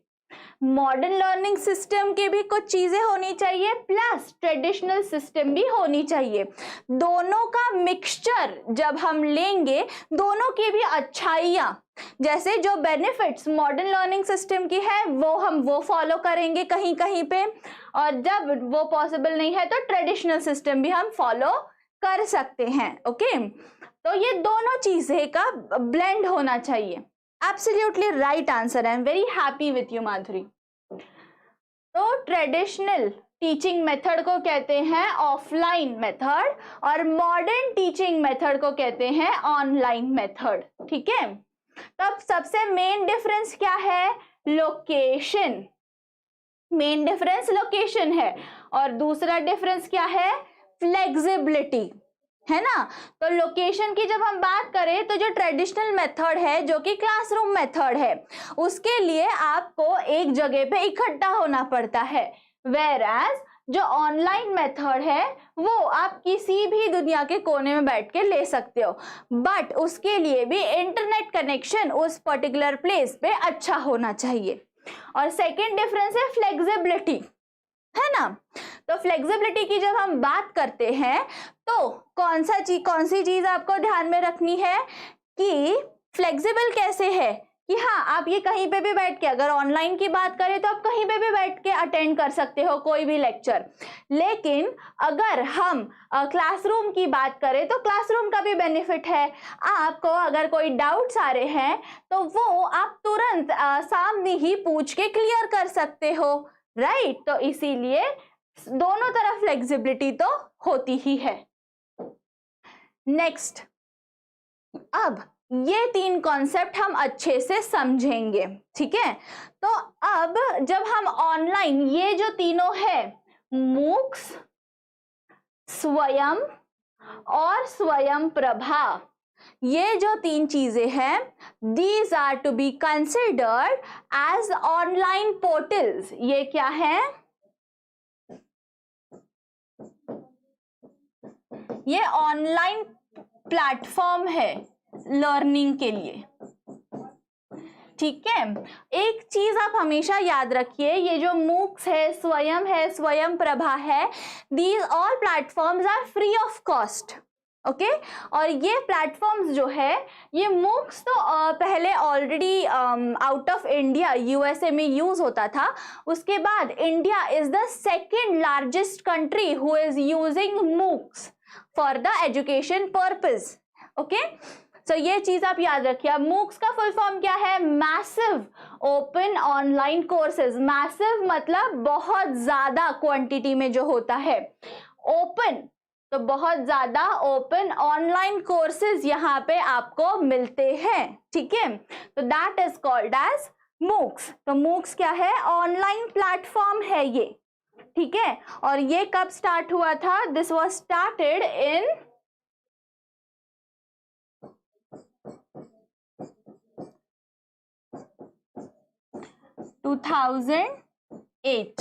मॉडर्न लर्निंग सिस्टम के भी कुछ चीजें होनी चाहिए प्लस ट्रेडिशनल सिस्टम भी होनी चाहिए। दोनों का मिक्सचर जब हम लेंगे, दोनों की भी अच्छाइयाँ, जैसे जो बेनिफिट्स मॉडर्न लर्निंग सिस्टम की है वो हम फॉलो करेंगे कहीं कहीं पे, और जब वो पॉसिबल नहीं है तो ट्रेडिशनल सिस्टम भी हम फॉलो कर सकते हैं। ओके, तो ये दोनों चीजें का ब्लेंड होना चाहिए। Absolutely right answer. I am very happy with you Madhuri. तो ट्रेडिशनल टीचिंग मेथड को कहते हैं ऑफलाइन मेथड और मॉडर्न टीचिंग मेथड को कहते हैं ऑनलाइन मेथड। ठीक है, तब सबसे मेन डिफरेंस क्या है? लोकेशन। मेन डिफरेंस लोकेशन है, और दूसरा डिफरेंस क्या है? फ्लेक्सिबिलिटी, है ना। तो लोकेशन की जब हम बात करें तो जो ट्रेडिशनल मेथड है जो कि क्लासरूम मेथड है, उसके लिए आपको एक जगह पे इकट्ठा होना पड़ता है, वेयरएज जो ऑनलाइन मेथड है वो आप किसी भी दुनिया के कोने में बैठ के ले सकते हो, बट उसके लिए भी इंटरनेट कनेक्शन उस पर्टिकुलर प्लेस पे अच्छा होना चाहिए। और सेकेंड डिफरेंस है फ्लेक्सिबिलिटी, है ना। तो फ्लेक्सिबिलिटी की जब हम बात करते हैं तो कौन सी चीज आपको ध्यान में रखनी है कि फ्लेक्सिबल कैसे है कि हाँ आप ये कहीं पे भी बैठ के, अगर ऑनलाइन की बात करें तो आप कहीं पे भी बैठ के अटेंड कर सकते हो कोई भी लेक्चर, लेकिन अगर हम क्लासरूम की बात करें तो क्लासरूम का भी बेनिफिट है। आपको अगर कोई डाउट्स आ रहे हैं तो वो आप तुरंत सामने ही पूछ के क्लियर कर सकते हो, राइट। तो इसीलिए दोनों तरफ फ्लेक्सिबिलिटी तो होती ही है। नेक्स्ट, अब ये तीन कॉन्सेप्ट हम अच्छे से समझेंगे, ठीक है। तो अब जब हम ऑनलाइन, ये जो तीनों है मूक्स, स्वयं और स्वयं प्रभा, ये जो तीन चीजें हैं, these are to be considered as online portals. ये क्या है? ये ऑनलाइन प्लेटफॉर्म है लर्निंग के लिए, ठीक है। एक चीज आप हमेशा याद रखिए, ये जो मूक्स है, स्वयं प्रभा है, these all platforms are free of cost, okay. और ये प्लेटफॉर्म्स जो है, ये मूक्स तो पहले already out of India USA में यूज होता था, उसके बाद India is the second largest country who is using MOOCs for the education purpose, okay. तो ये चीज आप याद रखिए। मूक्स का फुल फॉर्म क्या है? Massive open online courses. Massive मतलब बहुत ज्यादा क्वांटिटी में जो होता है, ओपन तो बहुत ज्यादा ओपन ऑनलाइन कोर्सेज यहाँ पे आपको मिलते हैं, ठीक है। तो that is called as MOOCs. तो मूक्स क्या है? ऑनलाइन प्लेटफॉर्म है ये, ठीक है। और ये कब स्टार्ट हुआ था? दिस वाज स्टार्टेड इन 2008,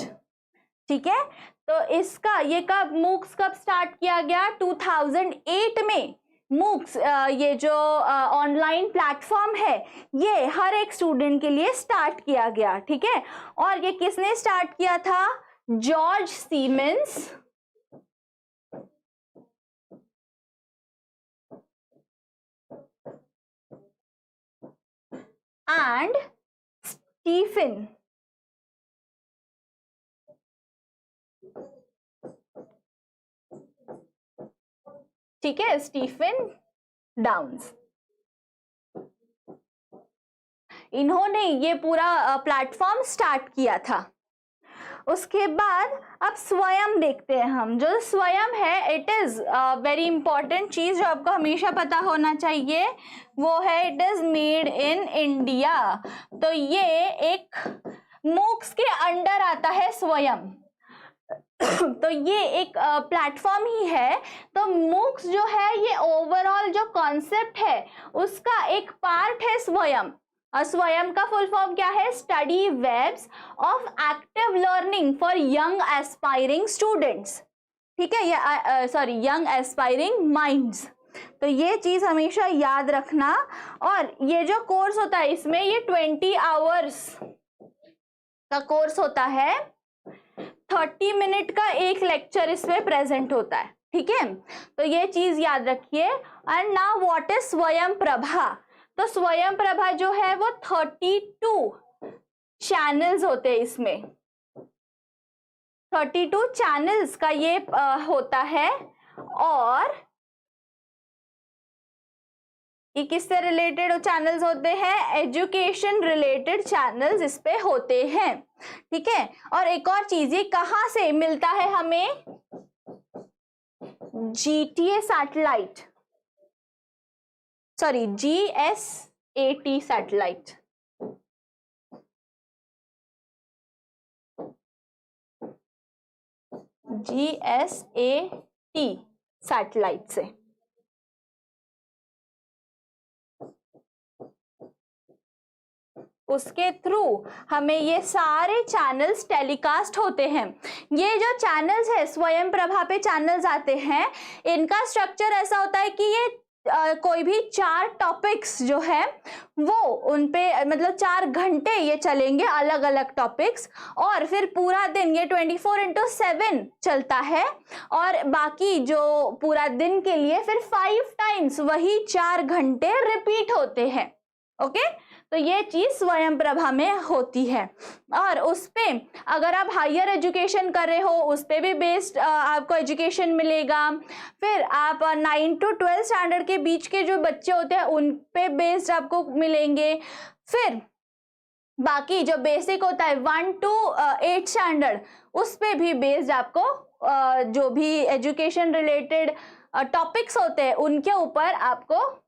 ठीक है। तो इसका ये कब मूक्स कब स्टार्ट किया गया? 2008 में मूक्स, ये जो ऑनलाइन प्लेटफॉर्म है, ये हर एक स्टूडेंट के लिए स्टार्ट किया गया, ठीक है। और ये किसने स्टार्ट किया था? George siemens and Stephen. ठीक है, स्टीफन डाउन्स, इन्होंने ये पूरा प्लेटफॉर्म स्टार्ट किया था। उसके बाद अब स्वयं देखते हैं हम। जो स्वयं है, इट इज वेरी इंपॉर्टेंट चीज जो आपको हमेशा पता होना चाहिए, वो है it is made in India. तो ये एक मूक्स के अंडर आता है स्वयं। तो ये एक प्लेटफॉर्म ही है। तो मूक्स जो है ये ओवरऑल जो कॉन्सेप्ट है उसका एक पार्ट है स्वयं। और स्वयं का फुल फॉर्म क्या है? Study webs of active learning for young aspiring students. ठीक है, ये सॉरी यंग एस्पायरिंग माइंड्स। तो ये चीज हमेशा याद रखना। और ये जो कोर्स होता है इसमें ये 20 आवर्स का कोर्स होता है। 30 मिनट का एक लेक्चर इसमें प्रेजेंट होता है। ठीक है, तो ये चीज याद रखिए। एंड नाउ व्हाट इज स्वयं प्रभा? तो स्वयं प्रभा जो है वो 32 चैनल्स होते हैं इसमें। 32 चैनल्स का ये होता है। और ये किससे रिलेटेड चैनल्स होते हैं? एजुकेशन रिलेटेड चैनल्स इस पे होते हैं। ठीक है, और एक और चीज, ये कहां से मिलता है हमें? GTA satellite, sorry GSAT satellite. GSAT satellite से। उसके थ्रू हमें ये सारे चैनल्स टेलीकास्ट होते हैं। ये जो चैनल्स है स्वयं प्रभा पे चैनल्स आते हैं, इनका स्ट्रक्चर ऐसा होता है कि ये कोई भी 4 टॉपिक्स जो है वो उन पे मतलब 4 घंटे ये चलेंगे, अलग अलग टॉपिक्स। और फिर पूरा दिन ये 24/7 चलता है। और बाकी जो पूरा दिन के लिए फिर 5 टाइम्स वही 4 घंटे रिपीट होते हैं। ओके, तो ये चीज स्वयं प्रभा में होती है। और उस पे अगर आप हायर एजुकेशन कर रहे हो उस पे भी बेस्ड आपको एजुकेशन मिलेगा। फिर आप 9 to 12 स्टैंडर्ड के बीच के जो बच्चे होते हैं उन पे बेस्ड आपको मिलेंगे। फिर बाकी जो बेसिक होता है 1 to 8 स्टैंडर्ड, उस पे भी बेस्ड आपको जो भी एजुकेशन रिलेटेड टॉपिक्स होते हैं उनके ऊपर आपको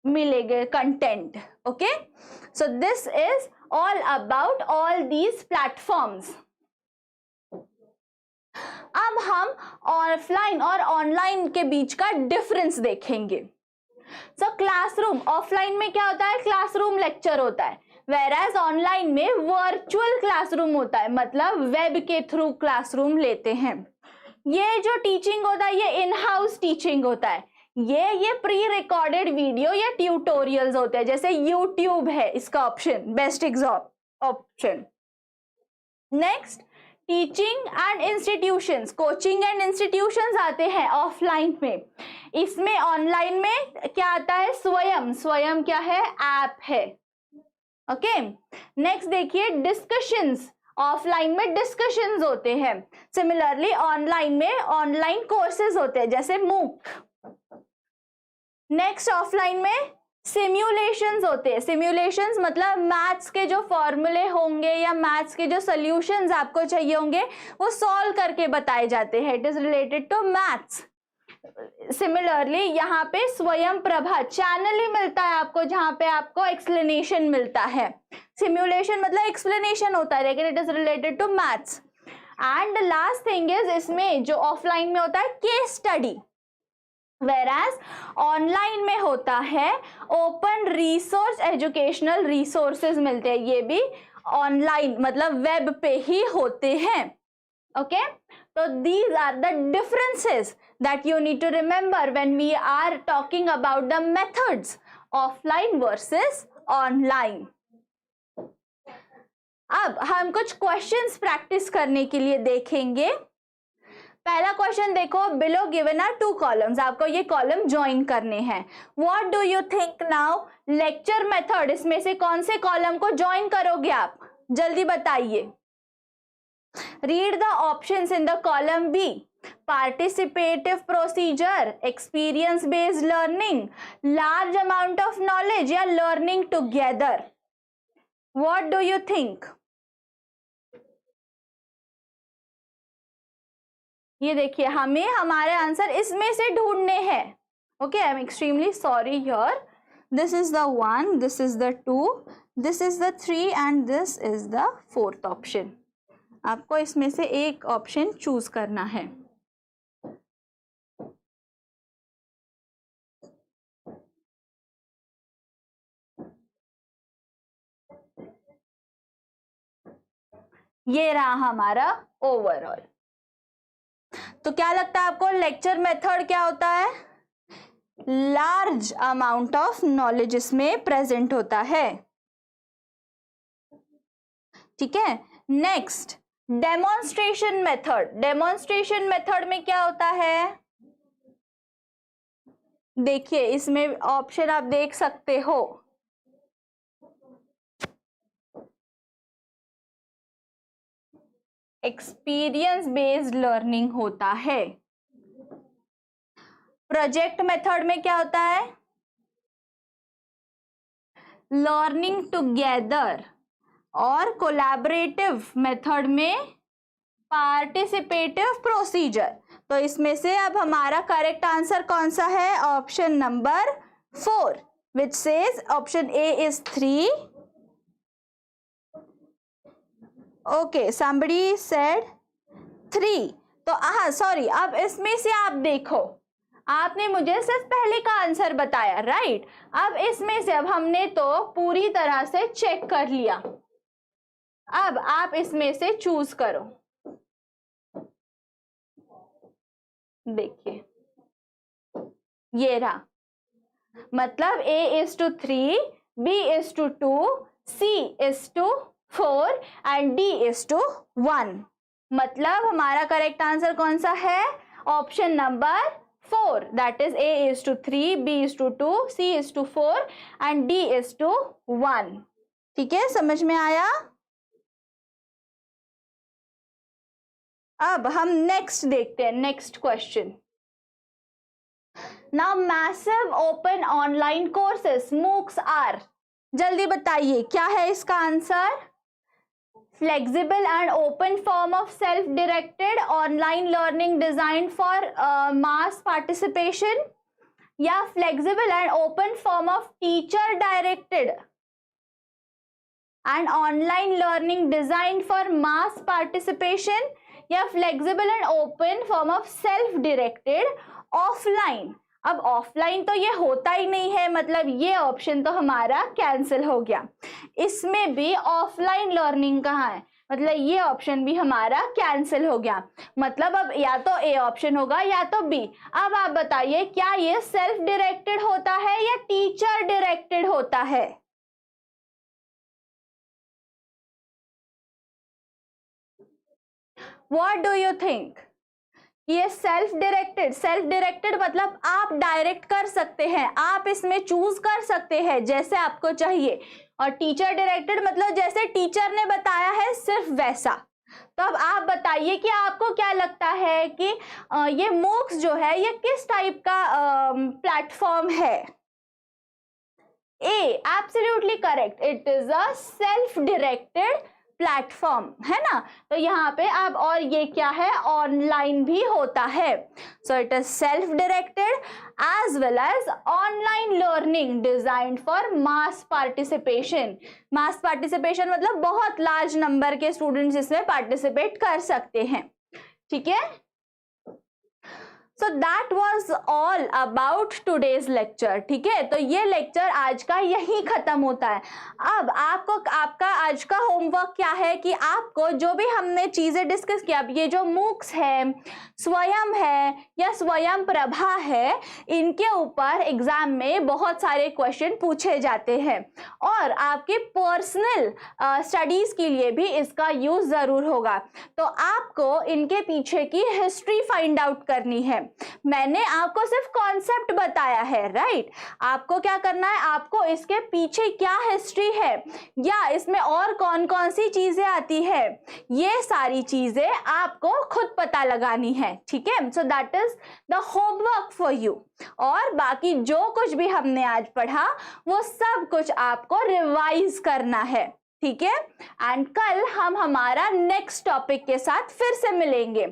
मिलेंगे content. Okay, so this is all about all these platforms. अब हम ऑफलाइन और ऑनलाइन के बीच का डिफरेंस देखेंगे। सो क्लासरूम, ऑफलाइन में क्या होता है? क्लासरूम लेक्चर होता है, whereas ऑनलाइन में वर्चुअल क्लासरूम होता है, मतलब वेब के थ्रू क्लासरूम लेते हैं। ये जो टीचिंग होता है ये इन हाउस टीचिंग होता है। ये प्री रिकॉर्डेड वीडियो या ट्यूटोरियल्स होते हैं, जैसे यूट्यूब है इसका option, best exam option. Next, teaching and institutions, coaching and institutions आते हैं ऑफलाइन में। इसमें ऑनलाइन में क्या आता है? स्वयं। स्वयं क्या है? ऐप है। ओके, नेक्स्ट देखिए डिस्कशंस। ऑफलाइन में डिस्कशंस होते हैं। सिमिलरली ऑनलाइन में ऑनलाइन कोर्सेज होते हैं, जैसे मूक। नेक्स्ट, ऑफलाइन में सिम्युलेशंस होते हैं। सिम्युलेशंस मतलब मैथ्स के जो फॉर्मूले होंगे या मैथ्स के जो सॉल्यूशंस आपको चाहिए होंगे वो सॉल्व करके बताए जाते हैं। It is related to maths. Similarly यहाँ पे स्वयं प्रभा चैनल ही मिलता है आपको, जहाँ पे आपको एक्सप्लेनेशन मिलता है। सिम्युलेशन मतलब एक्सप्लेनेशन होता है, लेकिन it is related to maths. And last thing is, इसमें जो ऑफलाइन में होता है केस स्टडी, whereas ऑनलाइन में होता है ओपन रिसोर्स, एजुकेशनल रिसोर्सेज मिलते हैं। ये भी ऑनलाइन मतलब वेब पे ही होते हैं। ओके, तो these are the differences that you need to remember when we are talking about the methods offline versus online. अब हम कुछ क्वेश्चंस प्रैक्टिस करने के लिए देखेंगे। पहला क्वेश्चन देखो, बिलो गिवन आर 2 कॉलम्स, आपको ये कॉलम ज्वाइन करने हैं। What do you think now, lecture method, इसमें से कौन से कॉलम को ज्वाइन करोगे आप, जल्दी बताइए। Read the options in the column B. Participative procedure, experience based learning, large amount of knowledge या learning together. What do you think? ये देखिए, हमें हमारे आंसर इसमें से ढूंढने हैं। Okay, I am extremely sorry here. This is the 1, this is the 2, this is the 3 and this is the 4th option. आपको इसमें से एक ऑप्शन चूज करना है। ये रहा हमारा ओवरऑल। तो क्या लगता है आपको, लेक्चर मेथड क्या होता है? लार्ज अमाउंट ऑफ नॉलेज इसमें प्रेजेंट होता है। ठीक है, next demonstration method. Demonstration method में क्या होता है? देखिए, इसमें ऑप्शन आप देख सकते हो। एक्सपीरियंस बेस्ड लर्निंग होता है। प्रोजेक्ट मेथड में क्या होता है? Learning together. और कोलैबोरेटिव मेथड में पार्टिसिपेटिव प्रोसीजर। तो इसमें से अब हमारा करेक्ट आंसर कौन सा है? Option number 4, which says option A is 3। Okay, somebody said 3। तो सॉरी, अब इसमें से आप देखो, आपने मुझे सिर्फ पहले का आंसर बताया, राइट? अब इसमें से अब हमने तो पूरी तरह से चेक कर लिया। अब आप इसमें से चूज करो। देखिए, ये रहा, मतलब A is to 3, B is to 2, C is to 4 and D is to 1। मतलब हमारा करेक्ट आंसर कौन सा है? Option number 4, that is A is to 3, B is to 2, C is to 4 and D is to 1। ठीक है, समझ में आया? अब हम नेक्स्ट देखते हैं, next question. Now massive open online courses MOOCs are, जल्दी बताइए क्या है इसका answer? Flexible and open form of self directed online learning design for mass participation, या flexible and open form of teacher directed and online learning design for mass participation, या flexible and open form of self directed offline. अब offline तो ये होता ही नहीं है, मतलब ये ऑप्शन तो हमारा कैंसिल हो गया। इसमें भी ऑफलाइन लर्निंग कहाँ है, मतलब ये ऑप्शन भी हमारा कैंसिल हो गया। मतलब अब या तो ए ऑप्शन होगा या तो बी। अब आप बताइए, क्या ये सेल्फ डायरेक्टेड होता है या टीचर डायरेक्टेड होता है? What do you think? ये सेल्फ डायरेक्टेड मतलब आप डायरेक्ट कर सकते हैं, आप इसमें चूज कर सकते हैं जैसे आपको चाहिए। और टीचर डायरेक्टेड मतलब जैसे टीचर ने बताया है सिर्फ वैसा। तो अब आप बताइए कि आपको क्या लगता है कि ये MOOCs जो है ये किस टाइप का प्लेटफॉर्म है? A, absolutely correct, it is a self directed platform, है ना? तो यहाँ पे अब, और ये क्या है, ऑनलाइन भी होता है। So it is self directed as well as online learning designed for mass participation. Mass participation मतलब बहुत लार्ज नंबर के स्टूडेंट्स इसमें पार्टिसिपेट कर सकते हैं। ठीक है, so that was all about today's lecture. ठीक है, तो ये लेक्चर आज का यही खत्म होता है। अब आपका आज का होमवर्क क्या है कि आपको जो भी हमने चीजें डिस्कस किया, अब ये जो मूक्स है, स्वयं है या स्वयं प्रभा है, इनके ऊपर एग्जाम में बहुत सारे क्वेश्चन पूछे जाते हैं और आपके पर्सनल स्टडीज के लिए भी इसका यूज जरूर होगा। तो आपको इनके पीछे की हिस्ट्री फाइंड आउट करनी है। मैंने आपको सिर्फ कॉन्सेप्ट बताया है, राइट? आपको क्या करना है, आपको इसके पीछे क्या हिस्ट्री है या इसमें और कौन कौन सी चीजें आती है, ये सारी चीजें आपको खुद पता लगानी है। ठीक है, so that is the homework for you. और बाकी जो कुछ भी हमने आज पढ़ा वो सब कुछ आपको रिवाइज करना है। ठीक है, एंड कल हम हमारा नेक्स्ट टॉपिक के साथ फिर से मिलेंगे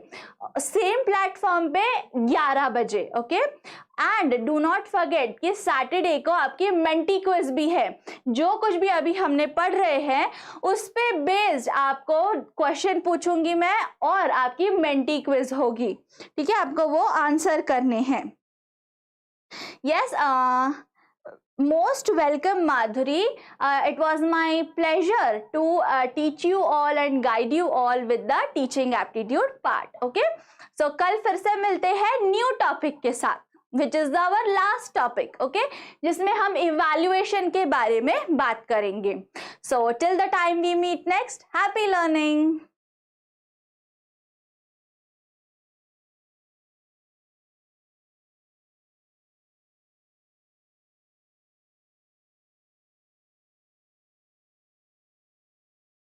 सेम प्लेटफॉर्म पे 11 बजे। Okay, and do not forget कि सैटरडे को आपकी मेंटी क्विज भी है। जो कुछ भी अभी हमने पढ़ रहे हैं उस पे बेस्ड आपको क्वेश्चन पूछूंगी मैं और आपकी मेंटी क्विज होगी। ठीक है, आपको वो आंसर करने हैं। Yes, most welcome Madhuri, it was my pleasure to teach you all and guide you all with the teaching aptitude part. Okay, so कल फिर से मिलते हैं न्यू टॉपिक के साथ, which is our last topic. Okay, जिसमें हम evaluation के बारे में बात करेंगे। So till the time we meet next, happy learning.